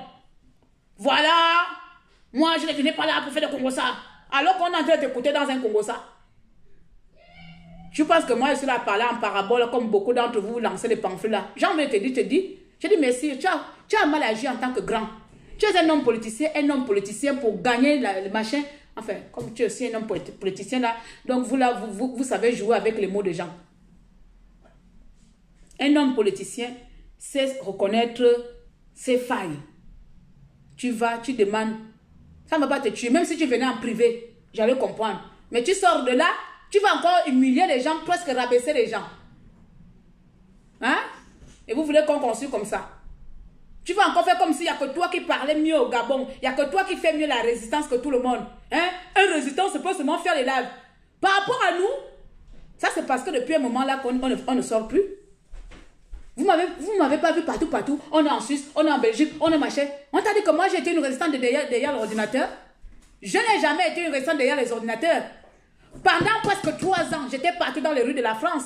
Voilà. Moi, je ne venais pas là pour faire des Congossa. Alors qu'on est en train de t'écouter dans un Congossa. Je pense que moi, je suis là à parler en parabole, comme beaucoup d'entre vous lancez des pamphlets là. J'ai envie de te dire. Je dis merci, tu as mal agi en tant que grand. Tu es un homme politicien pour gagner le machin. Enfin, comme tu es aussi un homme politicien là, donc vous savez jouer avec les mots des gens. Un homme politicien sait reconnaître ses failles. Tu vas, tu demandes. Ça ne va pas te tuer. Même si tu venais en privé, j'allais comprendre. Mais tu sors de là, tu vas encore humilier les gens, presque rabaisser les gens. Hein? Et vous voulez qu'on construise comme ça? Tu vas encore faire comme s'il n'y a que toi qui parlais mieux au Gabon. Il n'y a que toi qui fais mieux la résistance que tout le monde. Hein? Un résistant, c'est pas seulement faire les lives. Par rapport à nous, ça c'est parce que depuis un moment là qu'on ne sort plus. Vous m'avez pas vu partout. On est en Suisse, on est en Belgique, on est machin. On t'a dit que moi j'ai été une résistante derrière l'ordinateur. Je n'ai jamais été une résistante derrière les ordinateurs. Pendant presque 3 ans, j'étais partout dans les rues de la France.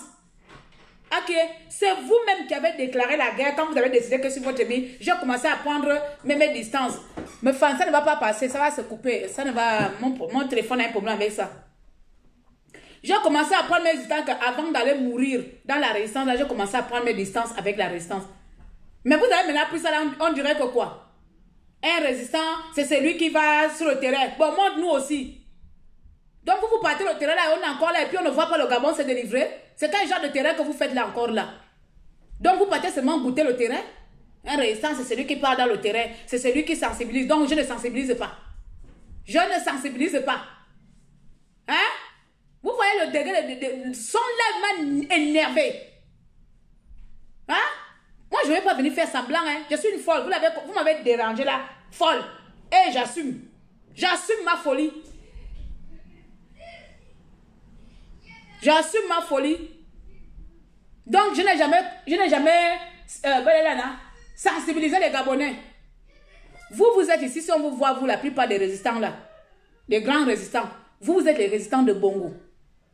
Ok, c'est vous-même qui avez déclaré la guerre quand vous avez décidé que sur votre ami, j'ai commencé à prendre mes distances. Mais ça ne va pas passer, ça va se couper. Ça ne va, mon téléphone a un problème avec ça. J'ai commencé à prendre mes distances avant d'aller mourir dans la résistance. J'ai commencé à prendre mes distances avec la résistance. Mais vous avez maintenant pris ça là, on dirait que quoi? Un résistant, c'est celui qui va sur le terrain. Bon, montre-nous aussi. Donc vous partez le terrain là, on est encore là et puis on ne voit pas le Gabon se délivrer. C'est quel genre de terrain que vous faites là encore là? Donc vous partez seulement goûter le terrain. Un résistant, c'est celui qui part dans le terrain. C'est celui qui sensibilise. Donc je ne sensibilise pas. Je ne sensibilise pas. Hein? Vous voyez le degré, son lèvement énervé. Hein? Moi je ne vais pas venir faire semblant. Hein? Je suis une folle. Vous m'avez dérangé là. Folle. Et j'assume. J'assume ma folie. J'assume ma folie. Donc, je n'ai jamais sensibilisé les Gabonais. Vous êtes ici, si on vous voit, vous, la plupart des résistants là, les grands résistants, vous êtes les résistants de Bongo.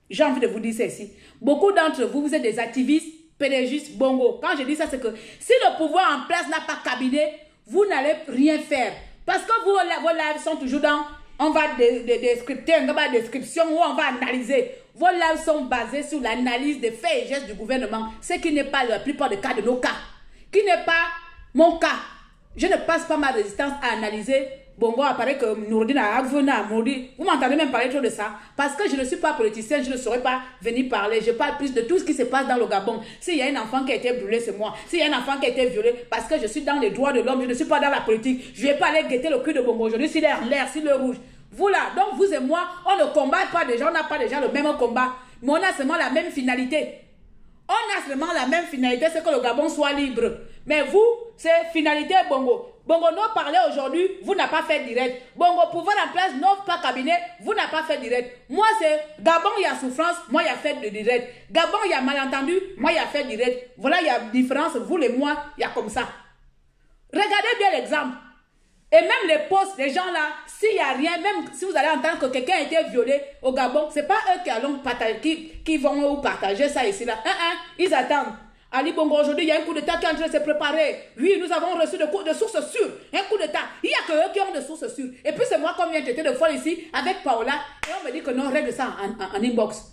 J'ai envie de vous dire ça ici. Beaucoup d'entre vous, vous êtes des activistes, pédégistes, Bongo. Quand je dis ça, c'est que si le pouvoir en place n'a pas cabinet, vous n'allez rien faire. Parce que vos lives sont toujours dans, on va descripter, on va description, ou on va analyser. Vos lives sont basés sur l'analyse des faits et gestes du gouvernement. Ce qui n'est pas la plupart des cas de nos cas. Qui n'est pas mon cas. Je ne passe pas ma résistance à analyser. Bongo apparaît que Nourdine a maudit. Vous m'entendez même parler trop de ça. Parce que je ne suis pas politicien, je ne saurais pas venir parler. Je parle plus de tout ce qui se passe dans le Gabon. S'il y a un enfant qui a été brûlé, c'est moi. S'il y a un enfant qui a été violé, parce que je suis dans les droits de l'homme, je ne suis pas dans la politique. Je ne vais pas aller guetter le cul de Bongo aujourd'hui s'il est en l'air, s'il est rouge. Vous là, donc vous et moi, on ne combat pas déjà, on n'a pas déjà le même combat. Mais on a seulement la même finalité. On a seulement la même finalité, c'est que le Gabon soit libre. Mais vous, c'est finalité Bongo. Bongo non parler aujourd'hui, vous n'avez pas fait direct. Bongo pouvoir en place, non pas cabinet, vous n'avez pas fait direct. Moi c'est Gabon, il y a souffrance, moi il y a fait de direct. Gabon, il y a malentendu, moi il y a fait direct. Voilà, il y a différence, vous et moi, il y a comme ça. Regardez bien l'exemple. Et même les postes, les gens là, s'il n'y a rien, même si vous allez entendre que quelqu'un a été violé au Gabon, ce n'est pas eux qui allons partager, qui vont vous partager ça ici là. Ils attendent. Ali Bongo, aujourd'hui, il y a un coup d'État qui est en train de se préparer. Oui, nous avons reçu de sources sûres. Un coup d'État. Il n'y a que eux qui ont des sources sûres. Et puis c'est moi qui viens traiter de fois ici avec Paola. Et on me dit que non, règle ça en inbox.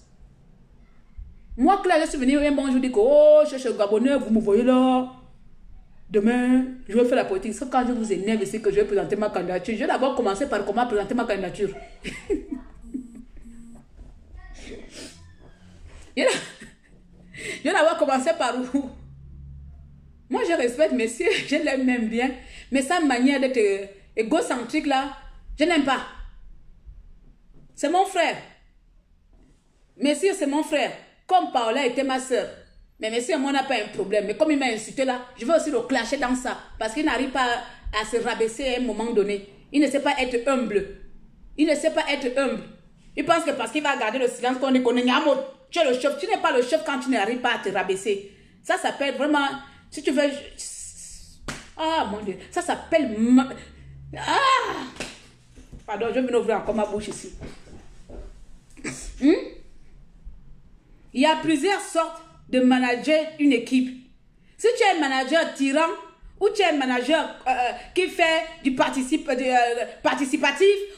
Moi, là, je suis venu un bon jour, je dis que oh, je suis Gabonais, vous me voyez là. Demain, je vais faire la politique. Sauf quand je vous énerve ici que je vais présenter ma candidature. Je vais d'abord commencer par comment présenter ma candidature. Je vais d'abord commencer par où? Moi, je respecte monsieur, je l'aime même bien. Mais sa manière d'être égocentrique là, je n'aime pas. C'est mon frère. Monsieur, c'est mon frère. Comme Paola était ma soeur. Mais monsieur, moi, on n'a pas un problème. Mais comme il m'a insulté là, je vais aussi le clasher dans ça. Parce qu'il n'arrive pas à se rabaisser à un moment donné. Il ne sait pas être humble. Il ne sait pas être humble. Il pense que parce qu'il va garder le silence qu'on est connu. Tu es le chef. Tu n'es pas le chef quand tu n'arrives pas à te rabaisser. Ça s'appelle vraiment... Si tu veux... Ah, mon Dieu. Ça s'appelle... Ah! Pardon, je vais venir ouvrir encore ma bouche ici. Il y a plusieurs sortes de manager une équipe. Si tu es un manager tyran, ou tu es un manager qui fait du participatif,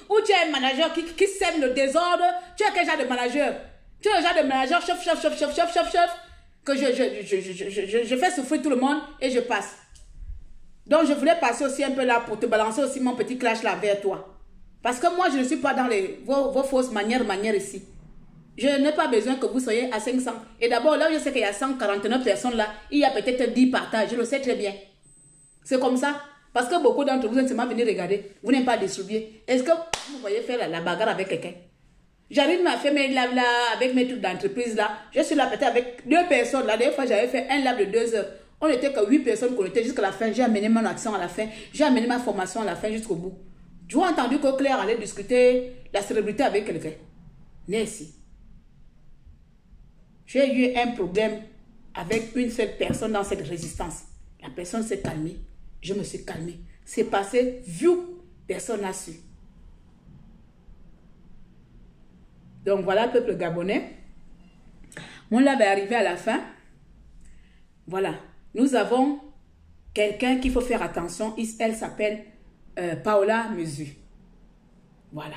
ou tu es un manager qui sème le désordre, tu es quel genre de manager? Tu es le genre de manager chef, que je fais souffrir tout le monde et je passe. Donc je voulais passer aussi un peu là pour te balancer aussi mon petit clash là vers toi. Parce que moi je ne suis pas dans vos fausses manières ici. Je n'ai pas besoin que vous soyez à 500. Et d'abord là où je sais qu'il y a 149 personnes là, il y a peut-être 10 partages, je le sais très bien. C'est comme ça. Parce que beaucoup d'entre vous êtes seulement venus regarder. Vous n'êtes pas distribué. Est-ce que vous voyez faire la bagarre avec quelqu'un? J'arrive à faire mes lives là, avec mes trucs d'entreprise là. Je suis là peut-être avec 2 personnes. La dernière fois, j'avais fait un live de 2 heures. On n'était que 8 personnes connectées jusqu'à la fin. J'ai amené mon action à la fin. J'ai amené ma formation à la fin jusqu'au bout. Tu as entendu que Claire allait discuter la célébrité avec quelqu'un. Merci. J'ai eu un problème avec une seule personne dans cette résistance. La personne s'est calmée. Je me suis calmée. C'est passé, vu, personne n'a su. Donc voilà, peuple gabonais. Mon live est arrivé à la fin. Voilà. Nous avons quelqu'un qu'il faut faire attention. Elle s'appelle Paola Mesu. Voilà.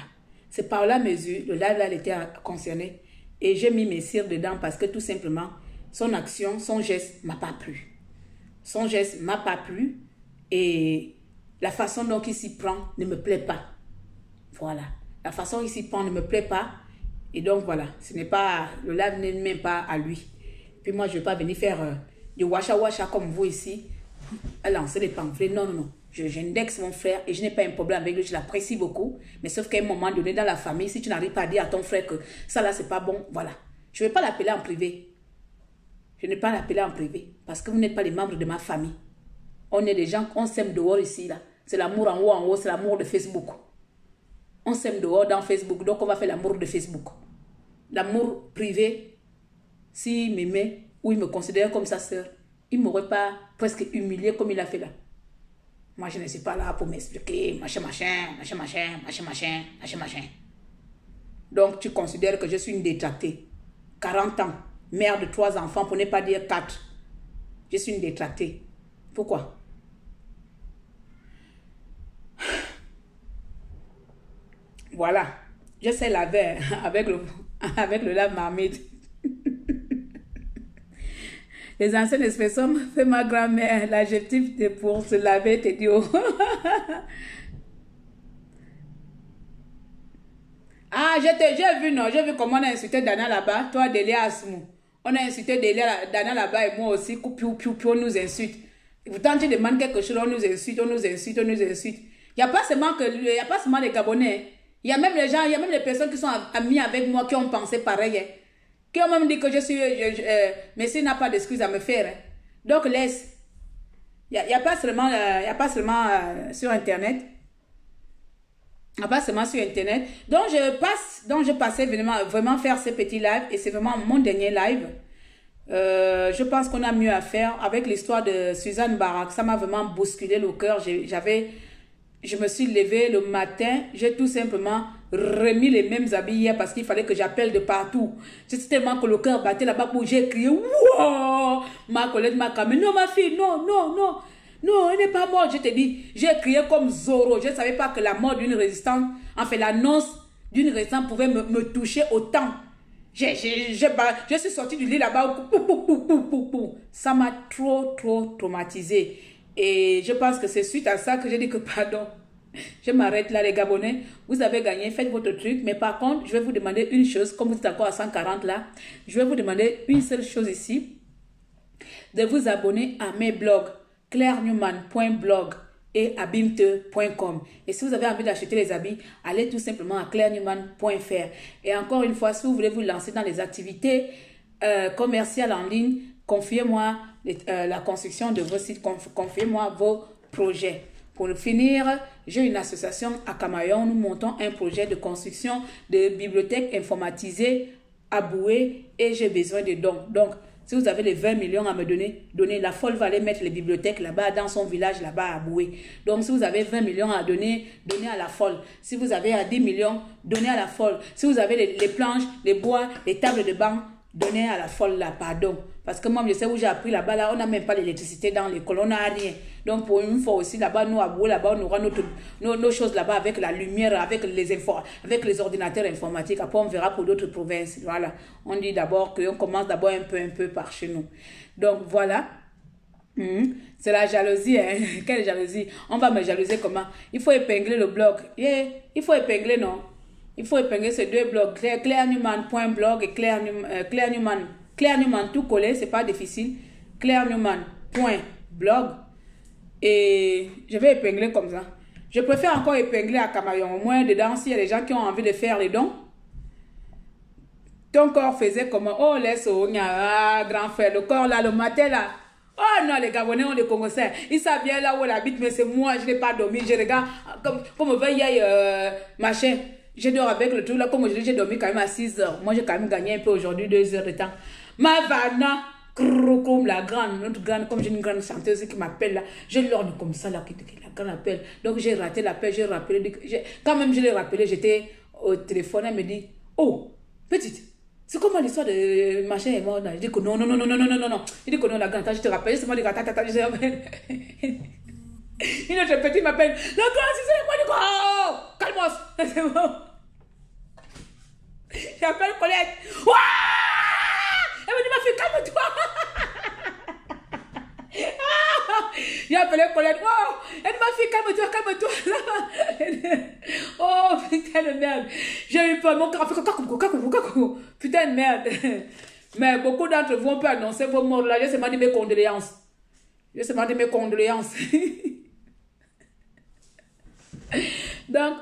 C'est Paola Mesu. Le live là, elle était concernée. Et j'ai mis mes cires dedans parce que tout simplement, son action, son geste m'a pas plu. Son geste m'a pas plu. Et la façon dont il s'y prend ne me plaît pas. Voilà. La façon dont il s'y prend ne me plaît pas. Et donc voilà. Ce n'est pas... Le live n'est même pas à lui. Puis moi, je ne vais pas venir faire du washa comme vous ici. À lancer des pamphlets. Non, non, non. J'indexe mon frère et je n'ai pas un problème avec lui. Je l'apprécie beaucoup. Mais sauf qu'à un moment donné dans la famille, si tu n'arrives pas à dire à ton frère que ça là, c'est pas bon, voilà. Je ne vais pas l'appeler en privé. Je ne vais pas l'appeler en privé. Parce que vous n'êtes pas les membres de ma famille. On est des gens, on s'aime dehors ici, là. C'est l'amour en haut, c'est l'amour de Facebook. On s'aime dehors dans Facebook, donc on va faire l'amour de Facebook. L'amour privé, s'il m'aimait ou il me considère comme sa sœur, il ne m'aurait pas presque humilié comme il a fait là. Moi, je ne suis pas là pour m'expliquer, machin. Donc, tu considères que je suis une détractée. 40 ans, mère de 3 enfants, pour ne pas dire 4. Je suis une détractée. Pourquoi? Voilà. Je sais laver avec le lave marmite. Les anciennes expressions fait ma grand-mère. L'adjectif de pour se laver, t'es idiot. Ah, j'ai vu, non. J'ai vu comment on a insulté Dana là-bas. Toi, Delia Asmou. On a insulté Dana là-bas et moi aussi. On nous insulte. Pourtant, tu demandes quelque chose, on nous insulte. Il n'y a pas seulement les Gabonais. Il y a même les gens, il y a même les personnes qui sont amies avec moi qui ont pensé pareil. Hein. Qui ont même dit que je suis... mais s'il n'a pas d'excuses à me faire. Hein. Donc, laisse. Il n'y a pas seulement, sur Internet. Il n'y a pas seulement sur Internet. Donc, je passais vraiment faire ce petit live. Et c'est vraiment mon dernier live. Je pense qu'on a mieux à faire. Avec l'histoire de Suzanne Barak, ça m'a vraiment bousculé le cœur. Je me suis levée le matin, j'ai tout simplement remis les mêmes habits hier parce qu'il fallait que j'appelle de partout. C'était tellement que le cœur battait là-bas pour j'ai crié. Wow! Ma collègue m'a calmé. Non, ma fille, non, elle n'est pas morte. Je te dis, j'ai crié comme Zorro. Je ne savais pas que la mort d'une résistante, enfin l'annonce d'une résistante pouvait me toucher autant. Je suis sortie du lit là-bas. Ça m'a trop traumatisée. Et je pense que c'est suite à ça que j'ai dit que pardon. Je m'arrête là les Gabonais. Vous avez gagné, faites votre truc. Mais par contre, je vais vous demander une chose. Comme vous êtes encore à 140 là. Je vais vous demander une seule chose ici. De vous abonner à mes blogs. clairenewman.blog et abimte.com. Et si vous avez envie d'acheter les habits, allez tout simplement à clairenewman.fr. Et encore une fois, si vous voulez vous lancer dans les activités commerciales en ligne, confiez-moi la construction de vos sites, confiez-moi vos projets. Pour finir, j'ai une association à Camaillon. Nous montons un projet de construction de bibliothèque informatisée à Boué et j'ai besoin de dons. Donc, Si vous avez les 20 millions à me donner, la folle va aller mettre les bibliothèques là-bas, dans son village là-bas à Boué. Donc, si vous avez 20 millions à donner, donnez à la folle. Si vous avez à 10 millions, donnez à la folle. Si vous avez les planches, les bois, les tables de banc, donnez à la folle là, pardon. Parce que moi, je sais où j'ai appris là-bas, là, on n'a même pas l'électricité dans l'école, on n'a rien. Donc, pour une fois aussi, là-bas, nous, à Boué, là-bas, on aura nos choses là-bas avec la lumière, avec les ordinateurs informatiques. Après, on verra pour d'autres provinces. Voilà. On dit d'abord qu'on commence d'abord un peu par chez nous. Donc, voilà. C'est la jalousie, hein? Quelle jalousie? On va me jalouser comment? Il faut épingler le blog. Yeah. Il faut épingler, non? Il faut épingler ces deux blogs, clairenewman.blog et Claire Newman. Claire Newman, tout collé, c'est pas difficile. clairenewman.blog. Et je vais épingler comme ça. Je préfère encore épingler à Camaillon. Au moins, dedans, s'il y a des gens qui ont envie de faire les dons. Ton corps faisait comment? Oh, laisse, grand frère, le corps là, le matin là. Oh non, les Gabonais ont des Congolais. Ils savent bien là où elle habite, mais c'est moi, je n'ai pas dormi. Je regarde, comme veille, machin. Je dors avec le truc là, comme je dis, j'ai dormi quand même à 6 heures. Moi, j'ai quand même gagné un peu aujourd'hui, 2 heures de temps. Ma Vanna, comme la grande, notre grande, comme j'ai une grande chanteuse qui m'appelle là, je l'ordonne comme ça là, la grande appelle. Donc, j'ai raté l'appel, j'ai rappelé. Quand même, je l'ai rappelé, j'étais au téléphone, elle me dit, oh, petite, c'est comment l'histoire de machin est mort là? Je dis que non. Je dis que non, la grande, je te rappelle, c'est moi, les gars, je une autre petite m'appelle, le grand, c'est moi, je dis, oh, calme-moi, c'est bon. J'appelle Colette. Ouah! Elle me dit, ma fille, calme-toi. J'ai appelé Colette. Oh! Elle dit, ma fille, calme-toi. Oh, putain de merde. J'ai eu peur. Mon cœur a fait cacou. Putain de merde. Mais beaucoup d'entre vous, on peut annoncer vos morts là. Je sais pas dit mes condoléances. Donc,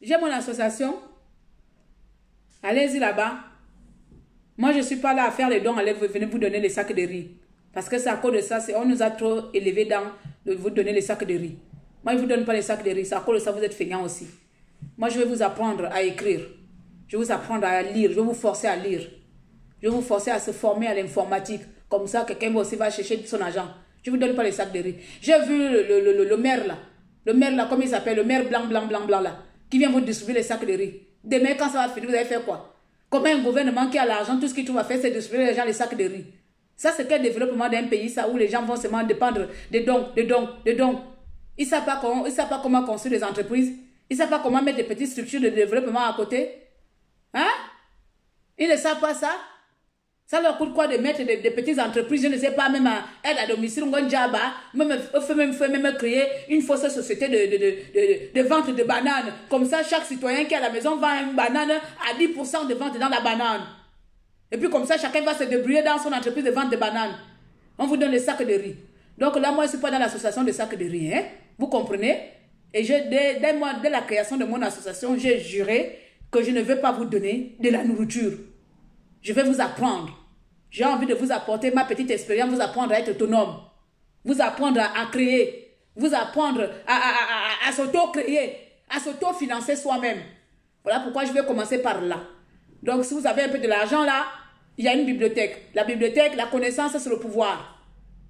j'ai mon association. Allez-y là-bas. Moi, je ne suis pas là à faire les dons. Allez, venez vous donner les sacs de riz. Parce que c'est à cause de ça, on nous a trop élevés dans de vous donner les sacs de riz. Moi, je ne vous donne pas les sacs de riz. C'est à cause de ça vous êtes feignants aussi. Moi, je vais vous apprendre à écrire. Je vais vous apprendre à lire. Je vais vous forcer à lire. Je vais vous forcer à se former à l'informatique. Comme ça, quelqu'un aussi va chercher son argent. Je ne vous donne pas les sacs de riz. J'ai vu le maire là. Le maire là, comment il s'appelle? Le maire blanc là. Qui vient vous distribuer les sacs de riz. Demain, quand ça va finir, vous allez faire quoi? Comment un gouvernement qui a l'argent, tout ce qu'il trouve à faire, c'est distribuer les gens les sacs de riz. Ça, c'est quel développement d'un pays, ça, où les gens vont seulement dépendre des dons. Ils ne savent pas comment construire des entreprises. Ils ne savent pas comment mettre des petites structures de développement à côté. Hein? Ils ne savent pas ça. Ça leur coûte quoi de mettre des petites entreprises, je ne sais pas, même à aide à domicile, même créer une fausse société de vente de bananes. Comme ça, chaque citoyen qui est à la maison vend une banane à 10% de vente dans la banane. Et puis comme ça, chacun va se débrouiller dans son entreprise de vente de bananes. On vous donne les sacs de riz. Donc là, moi, je ne suis pas dans l'association de sacs de riz. Hein? Vous comprenez? Et dès la création de mon association, j'ai juré que je ne vais pas vous donner de la nourriture. Je vais vous apprendre. J'ai envie de vous apporter ma petite expérience, vous apprendre à être autonome, vous apprendre à créer, vous apprendre à s'auto-créer, à s'auto-financer soi-même. Voilà pourquoi je vais commencer par là. Donc, si vous avez un peu de l'argent là, il y a une bibliothèque. La bibliothèque, la connaissance, c'est le pouvoir.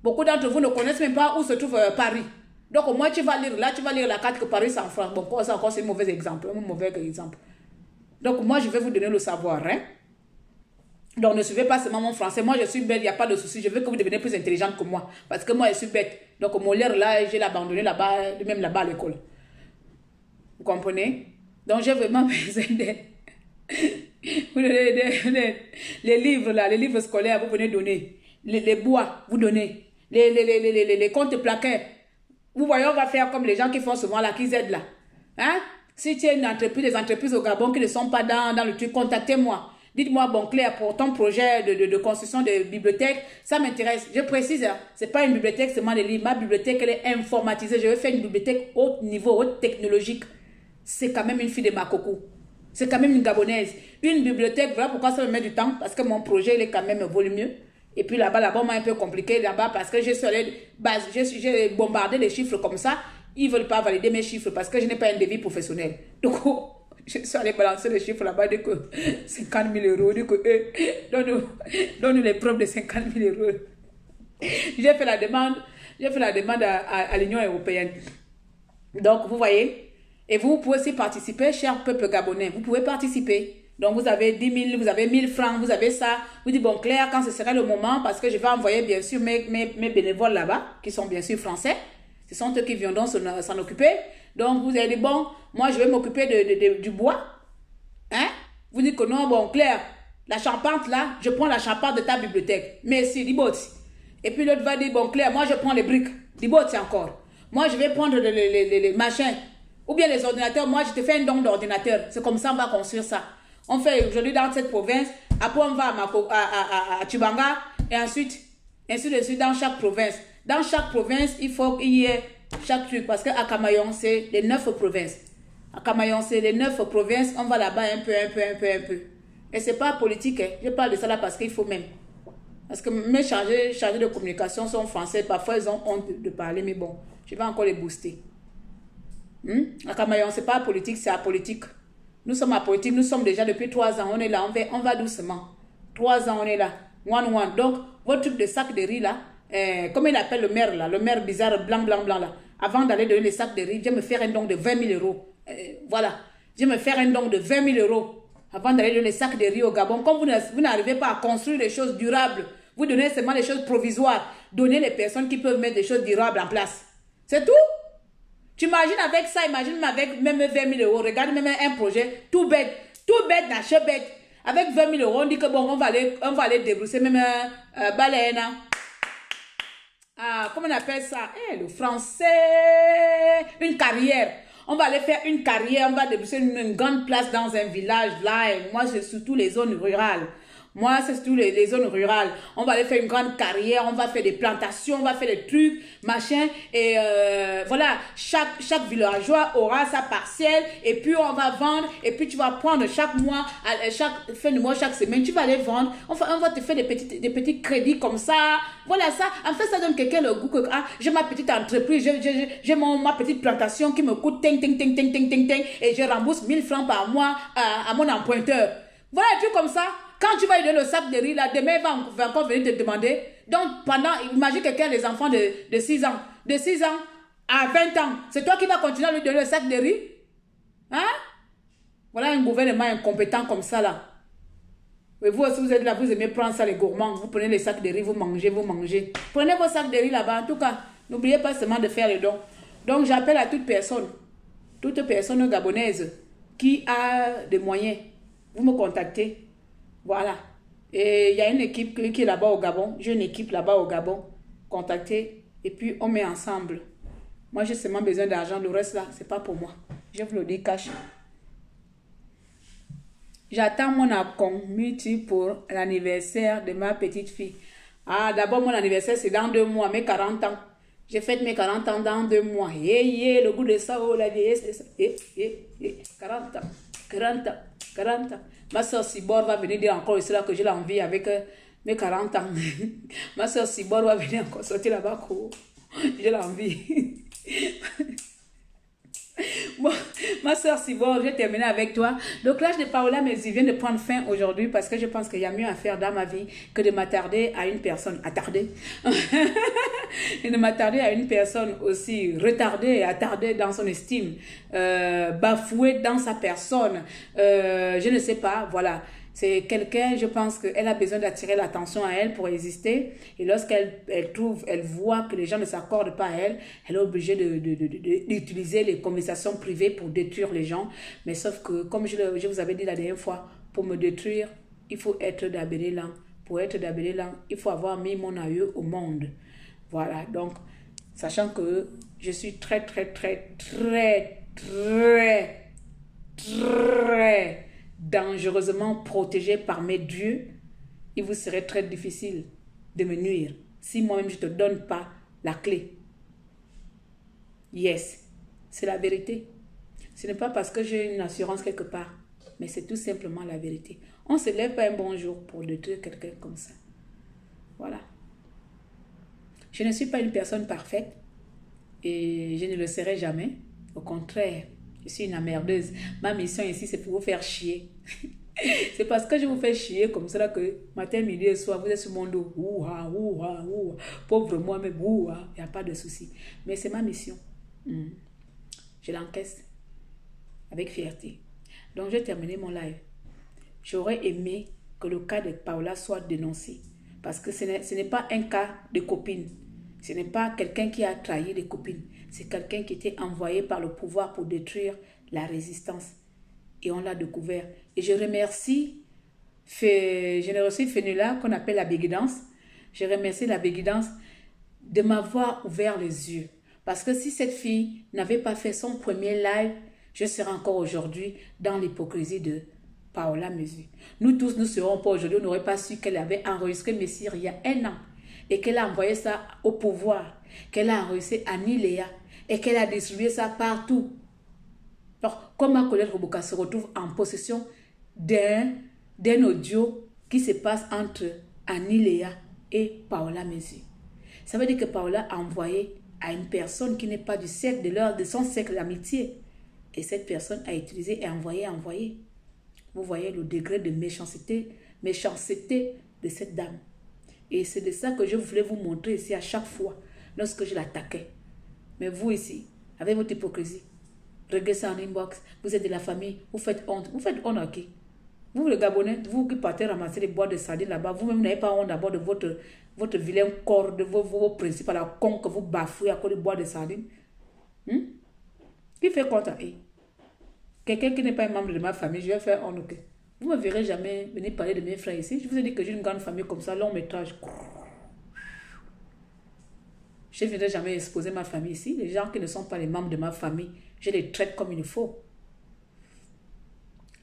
Beaucoup d'entre vous ne connaissent même pas où se trouve Paris. Donc, au moins, tu vas lire la carte que Paris, c'est en France. Bon, ça encore, c'est un mauvais exemple. Donc, moi, je vais vous donner le savoir, hein. Donc, ne suivez pas seulement mon français. Moi, je suis bête, il n'y a pas de souci. Je veux que vous deveniez plus intelligente que moi. Parce que moi, je suis bête. Donc, mon lire là, je l'ai abandonné là-bas, même là-bas à l'école. Vous comprenez? Donc, j'ai vraiment besoin d'aide. Les livres là, les livres scolaires, vous venez donner. Les bois, vous donnez. Les comptes plaqués. Vous voyez, on va faire comme les gens qui font souvent là, qui aident là. Hein? Si tu as une entreprise, des entreprises au Gabon qui ne sont pas dans le truc, contactez-moi. Dites-moi, bon, Claire, pour ton projet de construction de bibliothèque, ça m'intéresse. Je précise, hein, ce n'est pas une bibliothèque seulement des livres. Ma bibliothèque, elle est informatisée. Je vais faire une bibliothèque haut niveau, haute technologique. C'est quand même une fille de Makoko. C'est quand même une Gabonaise. Une bibliothèque, voilà pourquoi ça me met du temps. Parce que mon projet, il est quand même volumineux. Et puis là-bas, on m'a un peu compliqué là-bas parce que j'ai bombardé les chiffres comme ça. Ils ne veulent pas valider mes chiffres parce que je n'ai pas un devis professionnel. Donc, Je suis allée balancer les chiffres là-bas, dit que 50 000 euros, dit que donne-nous les preuves de 50 000 euros. J'ai fait la demande à l'Union européenne. Donc, vous voyez, et vous pouvez aussi participer, cher peuple gabonais, vous pouvez participer. Donc, vous avez 10 000, vous avez 1000 francs, vous avez ça. Vous dites, bon, Claire, quand ce sera le moment, parce que je vais envoyer, bien sûr, mes bénévoles là-bas, qui sont bien sûr français. Ce sont eux qui viendront s'en occuper. Donc, vous avez dit, bon, moi, je vais m'occuper du bois. Hein? Vous dites que non, bon, Claire, la charpente là, je prends la charpente de ta bibliothèque. Merci, Diboti. Et puis l'autre va dire, bon, Claire, moi, je prends les briques. Diboti encore. Moi, je vais prendre les machins. Ou bien les ordinateurs. Moi, je te fais un don d'ordinateur. C'est comme ça, on va construire ça. On fait aujourd'hui dans cette province. Après, on va à Tubanga. Et ensuite, ainsi de suite dans chaque province. Dans chaque province, il faut qu'il y ait chaque truc. Parce qu'à Camaillon, c'est les 9 provinces. À Camaillon, c'est les 9 provinces. On va là-bas un peu. Et c'est pas politique. Hein. Je parle de ça là parce qu'il faut même. Parce que mes chargés de communication sont français. Parfois, ils ont honte de parler. Mais bon, je vais encore les booster. À Camaillon, c'est pas politique, c'est apolitique. Nous sommes apolitiques. Nous sommes déjà depuis 3 ans. On est là. On va doucement. 3 ans, on est là. One. Donc, votre truc de sac de riz là. Comment il appelle le maire là, le maire bizarre blanc là, avant d'aller donner les sacs de riz, je vais me faire un don de 20 000 euros. Voilà, je vais me faire un don de 20 000 euros avant d'aller donner les sacs de riz au Gabon. Comme vous n'arrivez pas à construire des choses durables, vous donnez seulement les choses provisoires, donnez les personnes qui peuvent mettre des choses durables en place. C'est tout. Tu imagines avec ça, imagine avec même 20 000 euros, regarde même un projet tout bête, d'achat bête. Avec 20 000 euros, on dit que bon, on va aller débrousser même un baleine. Ah, comment on appelle ça? Le français. Une carrière. On va aller faire une carrière. On va déboucher une grande place dans un village là. Et moi, c'est surtout les zones rurales. Moi, c'est surtout les zones rurales. On va aller faire une grande carrière. On va faire des plantations. On va faire des trucs, machin. Et voilà, chaque villageois aura sa parcelle. Et puis, on va vendre. Et puis, tu vas prendre chaque mois, chaque fin de mois, chaque semaine, tu vas aller vendre. On va te faire des petits crédits comme ça. Voilà ça. En fait, ça donne quelqu'un le goût que j'ai ma petite entreprise. J'ai ma petite plantation qui me coûte ting. Et je rembourse 1000 francs par mois à mon emprunteur. Voilà un truc comme ça. Quand tu vas lui donner le sac de riz, là, demain, il va encore venir te demander. Donc, imagine quelqu'un, les enfants de 6 ans. De 6 ans à 20 ans. C'est toi qui vas continuer à lui donner le sac de riz? Hein? Voilà un gouvernement incompétent comme ça, là. Et vous aussi, vous êtes là, vous aimez prendre ça, les gourmands. Vous prenez les sacs de riz, vous mangez. Prenez vos sacs de riz là-bas. En tout cas, n'oubliez pas seulement de faire les dons. Donc, j'appelle à toute personne gabonaise qui a des moyens. Vous me contactez. Voilà. Et il y a une équipe qui est là-bas au Gabon. J'ai une équipe là-bas au Gabon. Contactez. Et puis, on met ensemble. Moi, j'ai seulement besoin d'argent. Le reste, là, c'est pas pour moi. Je vous le dis cash. J'attends mon accompagnement pour l'anniversaire de ma petite fille. Ah, d'abord, mon anniversaire, c'est dans 2 mois, mes 40 ans. J'ai fait mes 40 ans dans 2 mois. Le goût de ça, oh, la vieillesse, c'est ça. 40 ans. 40 ans. Ma soeur Sibor va venir dire encore cela que j'ai l'envie avec mes 40 ans. Ma soeur Sibor va venir encore sortir là-bas. J'ai l'envie. Bon, ma soeur Sibor, j'ai terminé avec toi. Donc là, je ne parle là, mais il vient de prendre fin aujourd'hui parce que je pense qu'il y a mieux à faire dans ma vie que de m'attarder à une personne et de m'attarder à une personne aussi retardée et attardée dans son estime, bafouée dans sa personne. Je ne sais pas, voilà. C'est quelqu'un, je pense qu'elle a besoin d'attirer l'attention à elle pour exister. Et lorsqu'elle elle voit que les gens ne s'accordent pas à elle, elle est obligée d'utiliser les conversations privées pour détruire les gens. Mais sauf que, comme je vous avais dit la dernière fois, pour me détruire, il faut être d'Abélélan. Pour être d'Abélélan, il faut avoir mis mon aïeux au monde. Voilà, donc, sachant que je suis très dangereusement protégé par mes dieux, il vous serait très difficile de me nuire si moi-même je ne te donne pas la clé. Yes, c'est la vérité. Ce n'est pas parce que j'ai une assurance quelque part, mais c'est tout simplement la vérité. On ne se lève pas un bon jour pour détruire quelqu'un comme ça. Voilà. Je ne suis pas une personne parfaite et je ne le serai jamais. Au contraire, Je suis une emmerdeuse. Ma mission ici, c'est pour vous faire chier. C'est parce que je vous fais chier comme ça que matin, midi et soir, vous êtes sur mon dos. Ouah, ouah, ouah. Pauvre moi-même, ouah. Il n'y a pas de souci. Mais c'est ma mission. Je l'encaisse avec fierté. Donc, j'ai terminé mon live. J'aurais aimé que le cas de Paola soit dénoncé. Parce que ce n'est pas un cas de copine. Ce n'est pas quelqu'un qui a trahi des copines. C'est quelqu'un qui était envoyé par le pouvoir pour détruire la résistance. Et on l'a découvert. Et je remercie Fenula, qu'on appelle la Béguidance. Je remercie la Béguidance de m'avoir ouvert les yeux. Parce que si cette fille n'avait pas fait son premier live, je serais encore aujourd'hui dans l'hypocrisie de Paola Mesu. Nous tous ne serons pas aujourd'hui, on n'aurait pas su qu'elle avait enregistré Messire il y a 1 an. Et qu'elle a envoyé ça au pouvoir. Qu'elle a enregistré Annie Léa. Et qu'elle a distribué ça partout. Alors, comment Colette Roboka se retrouve en possession d'un audio qui se passe entre Annie Léa et Paola Mesu. Ça veut dire que Paola a envoyé à une personne qui n'est pas du cercle de son cercle d'amitié. Et cette personne a utilisé et envoyé. Vous voyez le degré de méchanceté de cette dame. Et c'est de ça que je voulais vous montrer ici à chaque fois lorsque je l'attaquais. Mais vous ici, avec votre hypocrisie, regardez ça en inbox, vous êtes de la famille, vous faites honte. Vous faites honte à qui? Vous, les Gabonais, vous qui partez ramasser les boîtes de sardines là-bas, vous-même n'avez pas honte d'abord de votre vilain corps, de vos principes à la con que vous bafouez à cause des boîtes de sardines. Qui fait compte à eux? Quelqu'un qui n'est pas un membre de ma famille, je vais faire honte. Okay. Vous ne me verrez jamais venir parler de mes frères ici. Je vous ai dit que j'ai une grande famille comme ça, long métrage. Je ne viendrai jamais exposer ma famille ici. Les gens qui ne sont pas les membres de ma famille, je les traite comme il faut.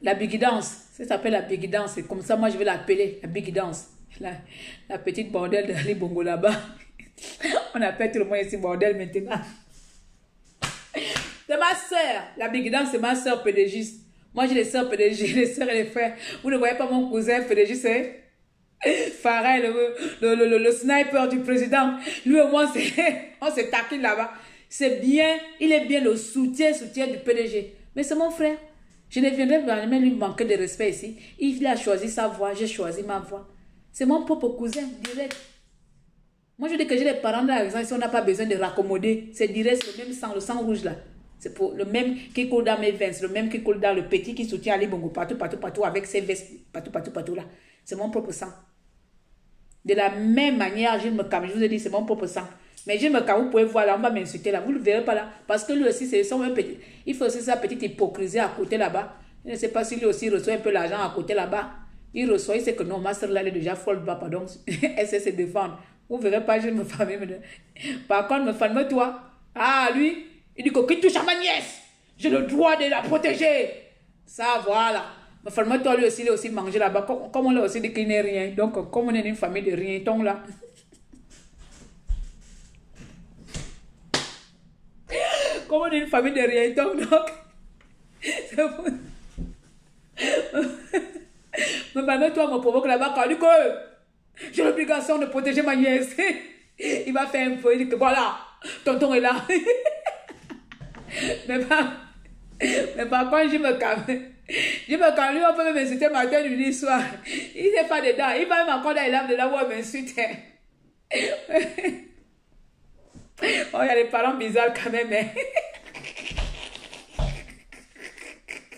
La Béguidance, ça s'appelle la Béguidance. C'est comme ça, moi, je vais l'appeler la Béguidance. La petite bordel de Ali Bongo là-bas. On appelle tout le monde ici bordel maintenant. C'est ma soeur. La Béguidance, c'est ma soeur pédégiste. Moi, j'ai les soeurs pédégistes, les soeurs et les frères. Vous ne voyez pas mon cousin pédégiste, c'est Farah, le sniper du président. Lui au moins, on se taquine là-bas. C'est bien, il est bien le soutien du PDG. Mais c'est mon frère. Je ne viendrai jamais lui manquer de respect ici. Il a choisi sa voix, j'ai choisi ma voix. C'est mon propre cousin, direct. Moi, je dis que j'ai les parents de la maison, ici, on n'a pas besoin de raccommoder. C'est direct, c'est le même sang, le sang rouge là. C'est pour le même qui coule dans mes veines, le même qui coule dans le petit qui soutient Ali Bongo partout avec ses vestes, partout là. C'est mon propre sang. De la même manière, Gilles Mekam, je vous ai dit, c'est mon propre sang. Mais Gilles Mekam, vous pouvez voir là, on va m'insulter là, vous ne le verrez pas là. Parce que lui aussi, c'est son même petit. Il faut aussi sa petite hypocrisie à côté là-bas. Je ne sais pas si lui aussi reçoit un peu l'argent à côté là-bas. Il reçoit, il sait que non, ma soeur là, elle est déjà folle, pardon. Elle sait se défendre. Vous ne verrez pas Gilles Mekam. Par contre, Mekam, toi, ah, lui, il dit que qui touche à ma nièce, j'ai le droit de la protéger. Ça, voilà. Mais finalement, toi, lui aussi, il a aussi mangé là-bas. Comme on l'a aussi dit qu'il n'est rien. Donc, comme on est une famille de rien, donc là. Comme on est une famille de rien, donc. C'est bon. Mais finalement, toi, me provoque là-bas quand il dit que j'ai l'obligation de protéger ma nièce. Il va faire un peu, il dit que voilà, tonton est là. Mais par contre, je me calme. Je me calme, lui, on peut même m'insulter matin, midi, soir. Il n'est pas dedans. Il va même encore dans les lames de là où on m'insulte. Oh, il y a des parents bizarres quand même.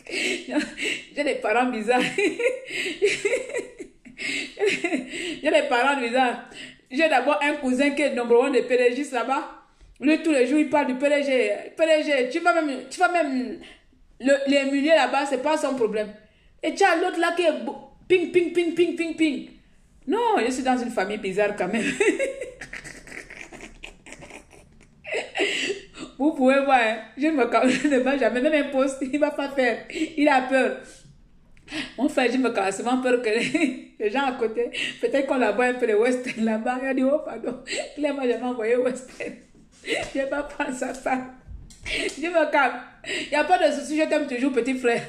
J'ai des parents bizarres. J'ai des parents bizarres. J'ai d'abord un cousin qui est numéro 1 de PDG là-bas. Lui, tous les jours, il parle du PDG. PDG, tu vas même l'émuler là-bas, c'est pas son problème. Et tu as l'autre là qui est ping, ping, ping, ping, ping, ping. Non, je suis dans une famille bizarre quand même. Vous pouvez voir, hein? Je ne vais jamais, même un poste, il ne va pas faire. Il a peur. Mon frère, je me casse souvent peur que les gens à côté, peut-être qu'on la voit un peu de western là-bas. Il a dit, oh pardon, Clément, je vais envoyer western. Je ne vais pas prendre sa femme. Je me calme. Il n'y a pas de souci, je t'aime toujours, petit frère.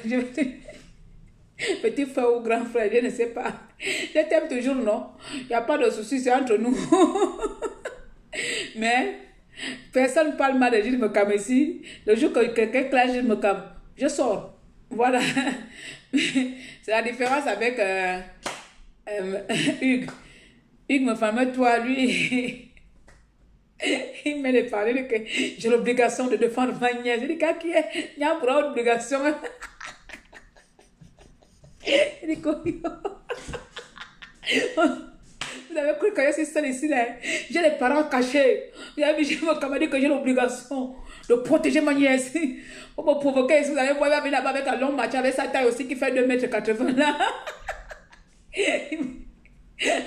Petit frère ou grand frère, je ne sais pas. Je t'aime toujours, non? Il n'y a pas de souci, c'est entre nous. Mais personne ne parle mal de Gilles Mekam ici. Le jour que quelqu'un clash Gilles Mekam, je sors. Voilà. C'est la différence avec Hugues. Hugues, mon fameux, toi, lui, il m'a parlé que j'ai l'obligation de défendre ma nièce. Je dis, qui est? Il y a une obligation. Il dit, vous avez cru que je suis seule ici, là. J'ai les parents cachés. Vous avez vu, j'ai mon camarade que j'ai l'obligation de protéger ma nièce. Pour me provoquer, si vous allez voir, il va venir là-bas avec un long match, avec sa taille aussi qui fait 2,80 m là.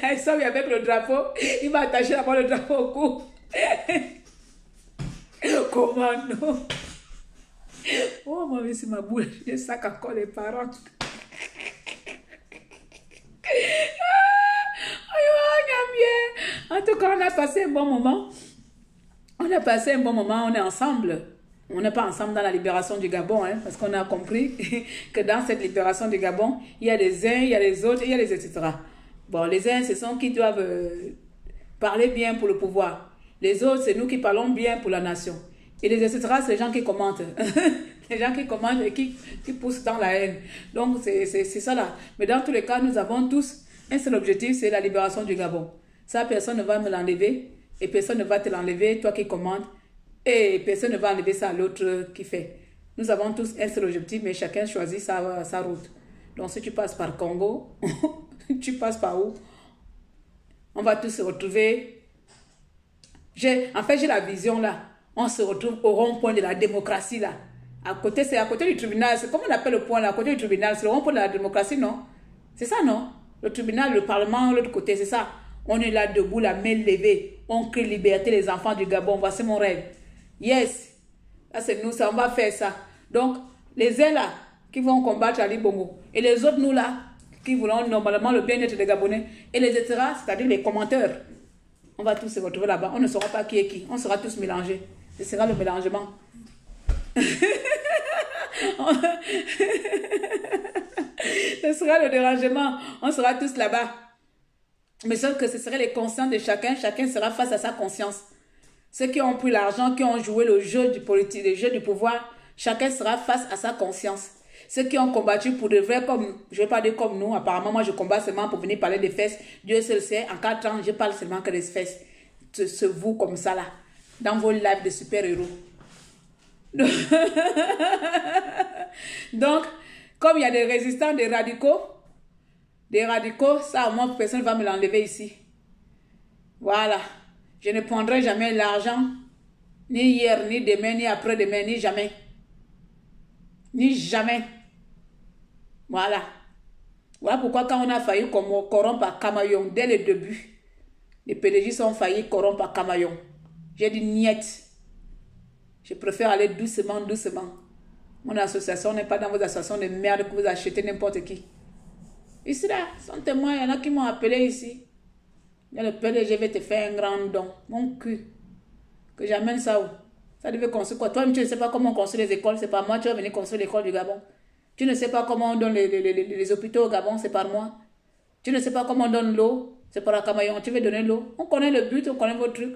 Elle sort avec le drapeau. Il m'a attaché là-bas le drapeau au cou. Comment non? Oh, moi, c'est ma boule. Je sac encore les parents. En tout cas, on a passé un bon moment. On a passé un bon moment, on est ensemble. On n'est pas ensemble dans la libération du Gabon, hein, parce qu'on a compris que dans cette libération du Gabon, il y a les uns, il y a les autres, il y a les etc. Bon, les uns, ce sont qui doivent parler bien pour le pouvoir. Les autres, c'est nous qui parlons bien pour la nation. Et les etc., c'est les gens qui commentent. Les gens qui commentent et qui poussent dans la haine. Donc, c'est ça là. Mais dans tous les cas, nous avons tous un seul objectif, c'est la libération du Gabon. Ça, personne ne va me l'enlever. Et personne ne va te l'enlever, toi qui commandes. Et personne ne va enlever ça à l'autre qui fait. Nous avons tous un seul objectif, mais chacun choisit sa route. Donc, si tu passes par Congo, tu passes par où? On va tous se retrouver. En fait, j'ai la vision là. On se retrouve au rond-point de la démocratie là. C'est à côté du tribunal. C'est comment on appelle le point là? À côté du tribunal. C'est le rond-point de la démocratie, non? C'est ça, non? Le tribunal, le parlement, l'autre côté, c'est ça. On est là debout, la main levée. On crie liberté, les enfants du Gabon. Voici mon rêve. Yes. Là, c'est nous, ça, on va faire ça. Donc, les uns là, qui vont combattre Ali Bongo. Et les autres, nous là, qui voulons normalement le bien-être des Gabonais. Et les etc., c'est-à-dire les commentaires. On va tous se retrouver là-bas. On ne saura pas qui est qui. On sera tous mélangés. Ce sera le mélangement. Ce sera le dérangement. On sera tous là-bas. Mais sauf que ce serait les consciences de chacun. Chacun sera face à sa conscience. Ceux qui ont pris l'argent, qui ont joué le jeu du politique, le jeu du pouvoir, chacun sera face à sa conscience. Ceux qui ont combattu pour de vrai, comme, je ne vais pas dire comme nous, apparemment, moi je combats seulement pour venir parler des fesses. Dieu seul sait, en 4 ans, je parle seulement que des fesses. C'est vous comme ça là, dans vos lives de super-héros. Donc, comme il y a des résistants, des radicaux, ça au moins personne ne va me l'enlever ici. Voilà. Je ne prendrai jamais l'argent, ni hier, ni demain, ni après-demain, ni jamais. Ni jamais. Voilà. Voilà pourquoi quand on a failli corrompre à Camaillon, dès le début, les PDG sont faillis corrompre à Camaillon. J'ai dit niet. Je préfère aller doucement, doucement. Mon association n'est pas dans vos associations de merde que vous achetez n'importe qui. Ici là, sont témoins, il y en a qui m'ont appelé ici. Le PDG va te faire un grand don. Mon cul. Que j'amène ça où? Ça devait construire quoi? Toi, tu ne sais pas comment on construit les écoles, c'est pas moi. Tu vas venir construire l'école du Gabon. Tu ne sais pas comment on donne les hôpitaux au Gabon, c'est par moi. Tu ne sais pas comment on donne l'eau, c'est par la Camaillon. Tu veux donner l'eau. On connaît le but, on connaît vos trucs.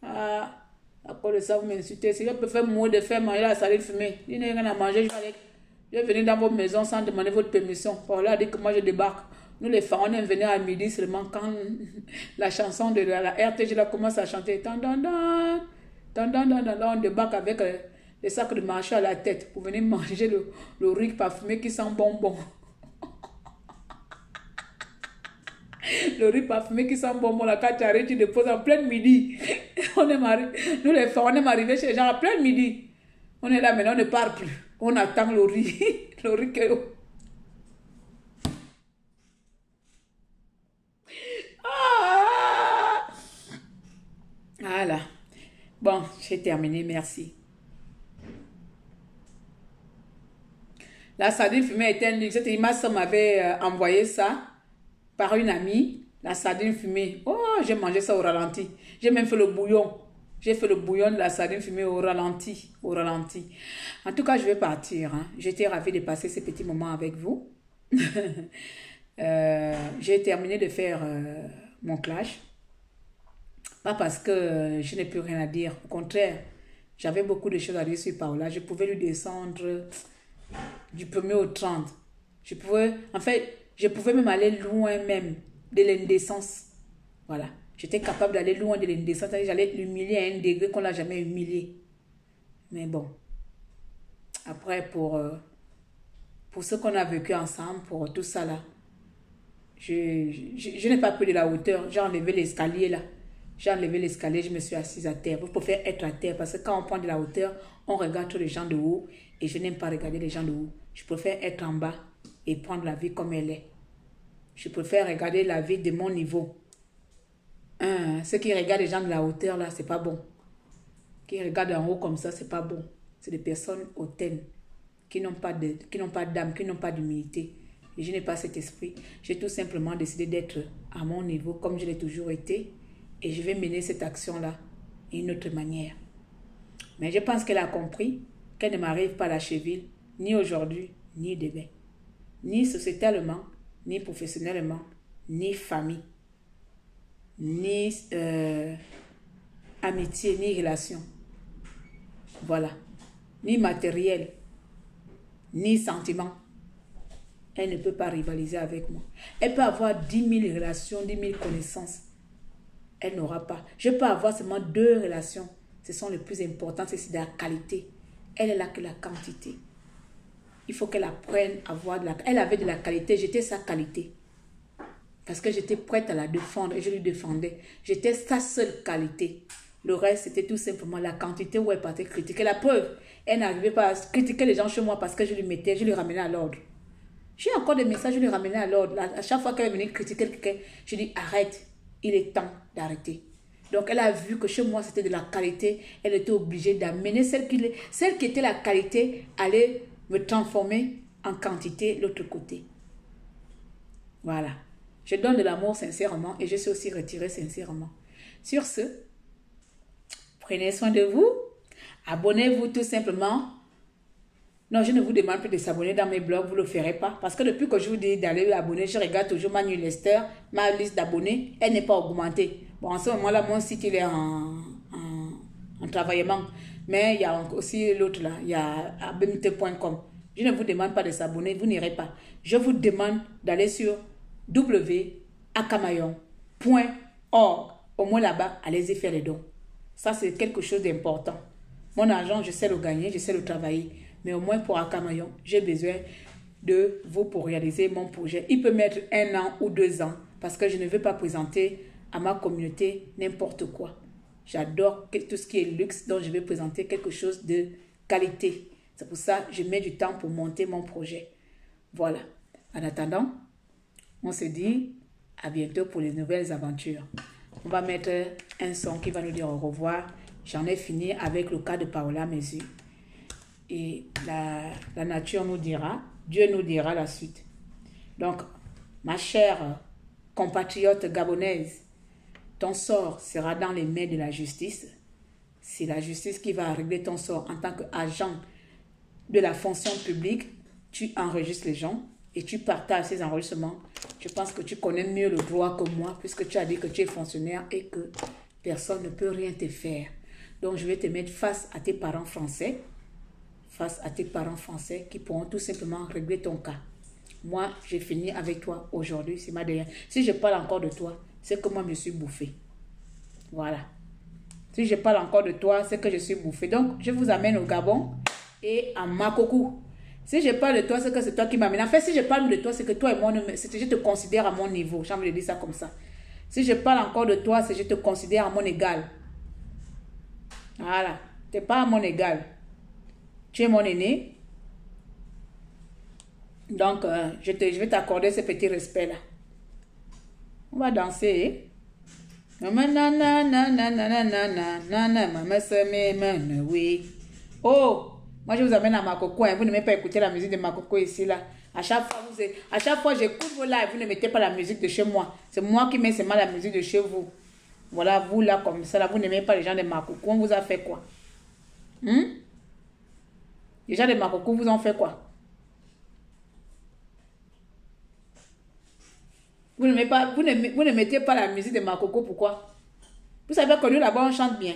Ah, à cause de ça, vous m'insultez. Si je peux faire mourir de faire manger la salade fumée, il n'y a rien à manger, je vais venir dans vos maisons sans demander votre permission. Pour là, dire que moi je débarque. Nous les femmes, on est venus à midi seulement quand la chanson de la RTG là commence à chanter. On débarque avec les sacs de marché à la tête pour venir manger le riz parfumé qui sent bonbon. Le riz parfumé qui sent bonbon, la carte à tu déposes en plein midi. Nous les femmes, on est arrivés chez les gens à plein midi. On est là maintenant, on ne part plus. On attend le riz. Le riz que... Voilà. Bon, j'ai terminé, merci. La sardine fumée était un luxe. Ma soeur m'avait envoyé ça par une amie. La sardine fumée. Oh, j'ai mangé ça au ralenti. J'ai même fait le bouillon. J'ai fait le bouillon de la sardine fumée au ralenti. Au ralenti. En tout cas, je vais partir. Hein. J'étais ravie de passer ces petits moments avec vous. J'ai terminé de faire mon clash. Pas parce que je n'ai plus rien à dire. Au contraire, j'avais beaucoup de choses à dire sur Paola. Je pouvais lui descendre du 1er au 30. Je pouvais, en fait, je pouvais même aller loin même de l'indécence. Voilà. J'étais capable d'aller loin de l'indécence. J'allais l'humilier à un degré qu'on n'a jamais humilié. Mais bon. Après, pour ce qu'on a vécu ensemble, pour tout ça là, je n'ai pas pris de la hauteur. J'ai enlevé l'escalier là. J'ai enlevé l'escalier, je me suis assise à terre. Vous préférez être à terre parce que quand on prend de la hauteur, on regarde tous les gens de haut et je n'aime pas regarder les gens de haut. Je préfère être en bas et prendre la vie comme elle est. Je préfère regarder la vie de mon niveau. Ceux qui regardent les gens de la hauteur là, c'est pas bon. Qui regardent en haut comme ça, c'est pas bon. C'est des personnes hautaines qui n'ont pas d'âme, qui n'ont pas d'humilité. Et je n'ai pas cet esprit. J'ai tout simplement décidé d'être à mon niveau comme je l'ai toujours été. Et je vais mener cette action-là d'une autre manière. Mais je pense qu'elle a compris qu'elle ne m'arrive pas à la cheville, ni aujourd'hui, ni demain. Ni sociétalement, ni professionnellement, ni famille, ni amitié, ni relation. Voilà. Ni matériel, ni sentiment. Elle ne peut pas rivaliser avec moi. Elle peut avoir 10 000 relations, 10 000 connaissances. Elle n'aura pas. Je peux avoir seulement 2 relations. Ce sont les plus importantes, c'est de la qualité. Elle est là que la quantité. Il faut qu'elle apprenne à avoir de la qualité. Elle avait de la qualité, j'étais sa qualité. Parce que j'étais prête à la défendre et je lui défendais. J'étais sa seule qualité. Le reste, c'était tout simplement la quantité où elle partait critiquer. La preuve, elle n'arrivait pas à critiquer les gens chez moi parce que je lui ramenais à l'ordre. J'ai encore des messages, je lui ramenais à l'ordre. À chaque fois qu'elle venait critiquer quelqu'un, je dis arrête, il est temps d'arrêter. Donc elle a vu que chez moi c'était de la qualité, elle était obligée d'amener celle qui était la qualité, allait me transformer en quantité de l'autre côté. Voilà. Je donne de l'amour sincèrement et je suis aussi retirée sincèrement. Sur ce, prenez soin de vous, abonnez-vous tout simplement. Non, je ne vous demande plus de s'abonner dans mes blogs, vous ne le ferez pas. Parce que depuis que je vous dis d'aller abonner, je regarde toujours ma newsletter, ma liste d'abonnés, elle n'est pas augmentée. Bon, en ce moment-là, mon site, il est en travaillement. Mais il y a aussi l'autre là, il y a abmt.com. Je ne vous demande pas de s'abonner, vous n'irez pas. Je vous demande d'aller sur www.akamayon.org. Au moins là-bas, allez-y faire les dons. Ça, c'est quelque chose d'important. Mon argent, je sais le gagner, je sais le travailler. Mais au moins pour Akamayon, j'ai besoin de vous pour réaliser mon projet. Il peut mettre 1 an ou 2 ans parce que je ne veux pas présenter à ma communauté n'importe quoi. J'adore tout ce qui est luxe, donc je vais présenter quelque chose de qualité. C'est pour ça que je mets du temps pour monter mon projet. Voilà. En attendant, on se dit à bientôt pour les nouvelles aventures. On va mettre un son qui va nous dire au revoir. J'en ai fini avec le cas de Paola Mesure. Et la nature nous dira, Dieu nous dira la suite. Donc, ma chère compatriote gabonaise, ton sort sera dans les mains de la justice. C'est la justice qui va régler ton sort en tant qu'agent de la fonction publique. Tu enregistres les gens et tu partages ces enregistrements. Je pense que tu connais mieux le droit que moi puisque tu as dit que tu es fonctionnaire et que personne ne peut rien te faire. Donc, je vais te mettre face à tes parents français. Face à tes parents français qui pourront tout simplement régler ton cas. Moi, j'ai fini avec toi aujourd'hui, c'est ma dernière. Si je parle encore de toi, c'est que moi, je me suis bouffé. Voilà. Si je parle encore de toi, c'est que je suis bouffé. Donc, je vous amène au Gabon et à Makoko. Si je parle de toi, c'est que c'est toi qui m'amène. En fait, si je parle de toi, c'est que toi et moi, je te considère à mon niveau. J'ai envie de dire ça comme ça. Si je parle encore de toi, c'est que je te considère à mon égal. Voilà. Tu n'es pas à mon égal. Tu es mon aîné. Donc, je vais t'accorder ce petit respect-là. On va danser. Oh, moi je vous amène à Makoko. Vous n'aimez pas écouter la musique de Makoko ici, là. À chaque fois, j'écoute vos lives, vous ne mettez pas la musique de chez moi. C'est moi qui mets seulement la musique de chez vous. Voilà, vous là, comme ça, là, vous n'aimez pas les gens de Makoko. On vous a fait quoi? Les gens de Makoko vous ont fait quoi? Vous ne mettez pas la musique de Makoko, pourquoi? Vous savez que nous là-bas on chante bien.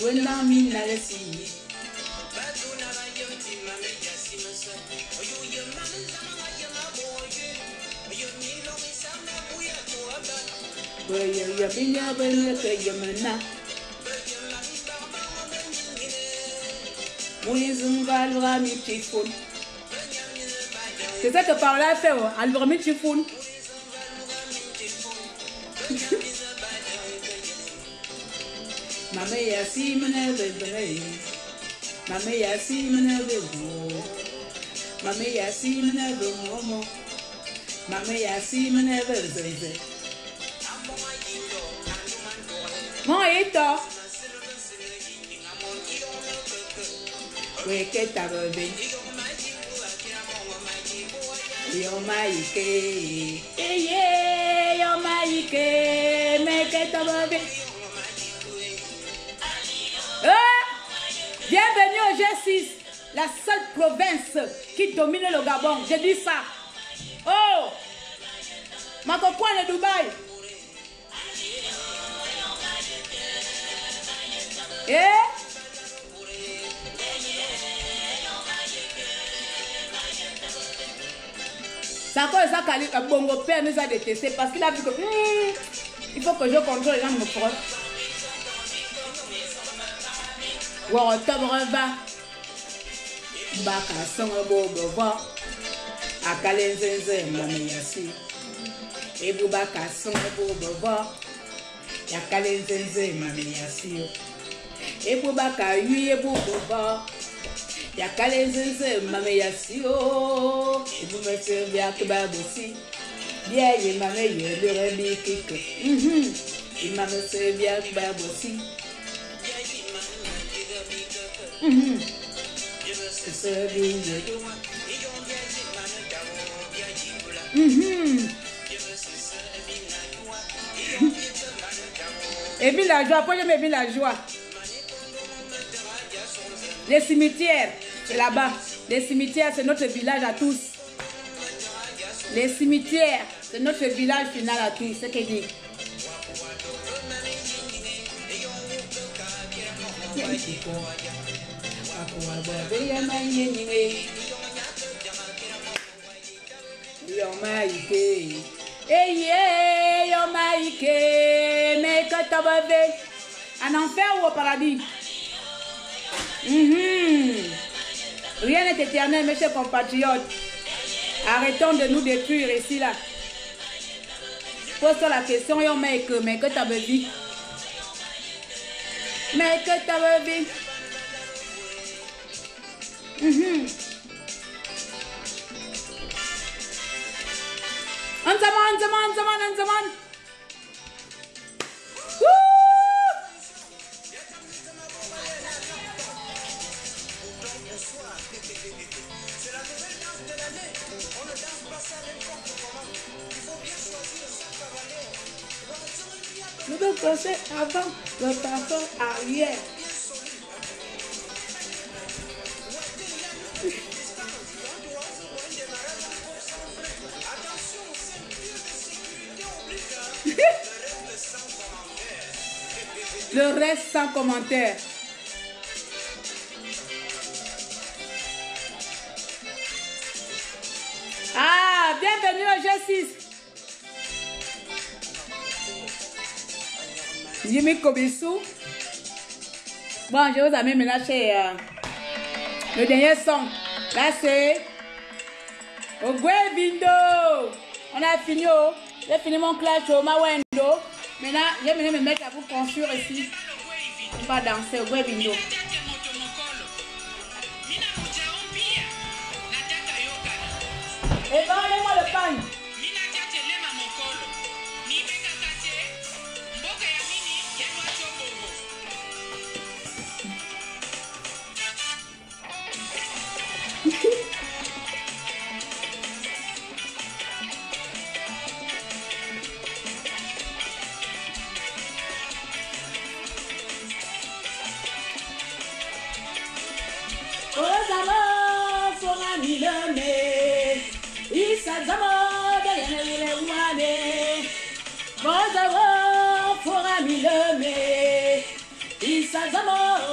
Wena mina lesi. Ya binya benya ke yamana. C'est ça que par là fait, Alvormi Chifoun. Mama yasi menebe, mama yasi menebe, mama yasi menebe, mama yasi menebe. Mon état. Weke tabobe. Yo maike. Eye, yo maike. Meke tabobe. Bienvenue au G6, la seule province qui domine le Gabon. J'ai dit ça. Oh, ma copine de Dubaï. C'est à cause de ça que Bongo Père nous a détestés parce qu'il a vu que il faut que je contrôle les gens de me prendre. Ou octobre va. Baka songo bobo va. Akalenzenze mame yasi. Ebu baka songo bobo va. Yakalenzenze mame yasi. Ebu baka yu ebu bobo. Yakalenzenze mame yasi o. Ebu mese vya kibabosi. Bien ye mame ye le rebi kike. Imame se vya kibabosi. Et puis la joie, pourquoi j'aime bien la joie? Les cimetières, c'est là-bas. Les cimetières, c'est notre village à tous. Les cimetières, c'est notre village final à tous. C'est ce qu'il dit. En enfer ou au paradis? Rien n'est éternel, mes chers compatriotes. Arrêtons de nous détruire ici là. Pose-toi la question, mais que t'as besoin? Mais que t'as besoin? Anzaman. Nous devons passer avant le passage arrière. Le reste sans commentaire. Ah, bienvenue au G6. Jimmy Kobissou. Bon, je vous amène maintenant chez le dernier son. Là, c'est Ogwebindo. On a fini. J'ai fini mon clash au Mawendo. Maintenant, je vais me mettre à vous construire ici. On va danser Ogwebindo. Et parlez-moi le pan. Isazamo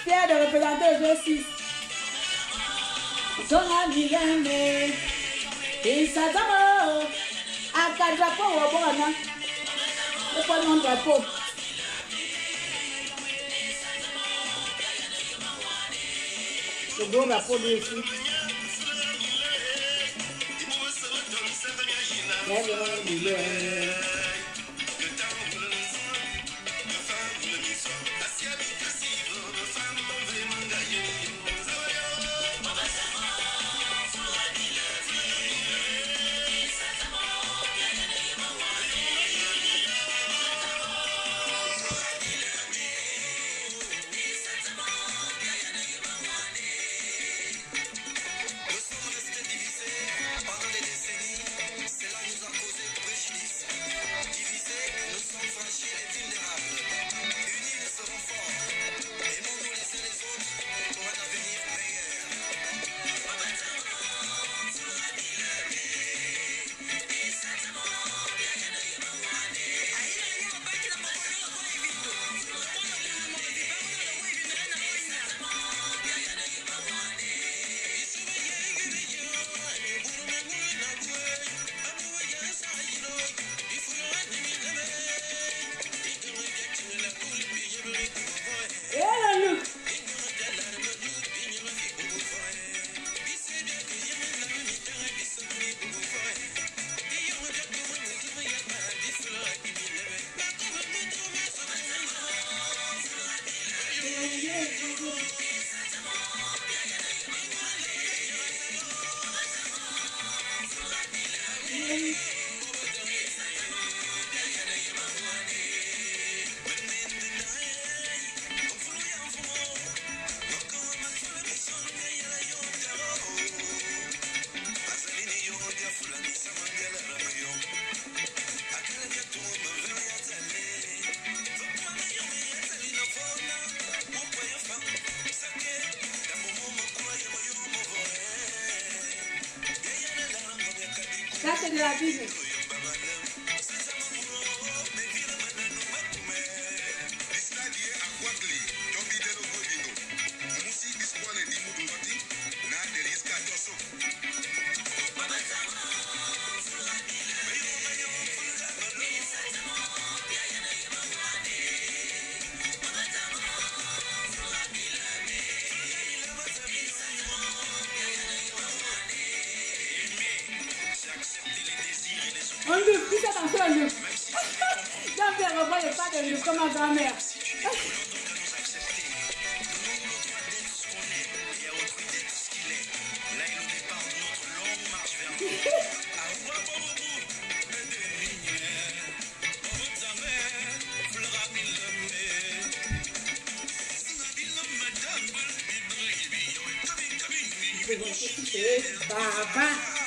Fier de représenter le G6. Et ça t'amour. À 4 drapeaux au bon moment. Le point de drapeau. Le bon drapeau lui aussi. Ça, c'est de la Bible. On lui dit ça dans son livre. Quand tu revois le pas de livre comme ma grand-mère. Papa.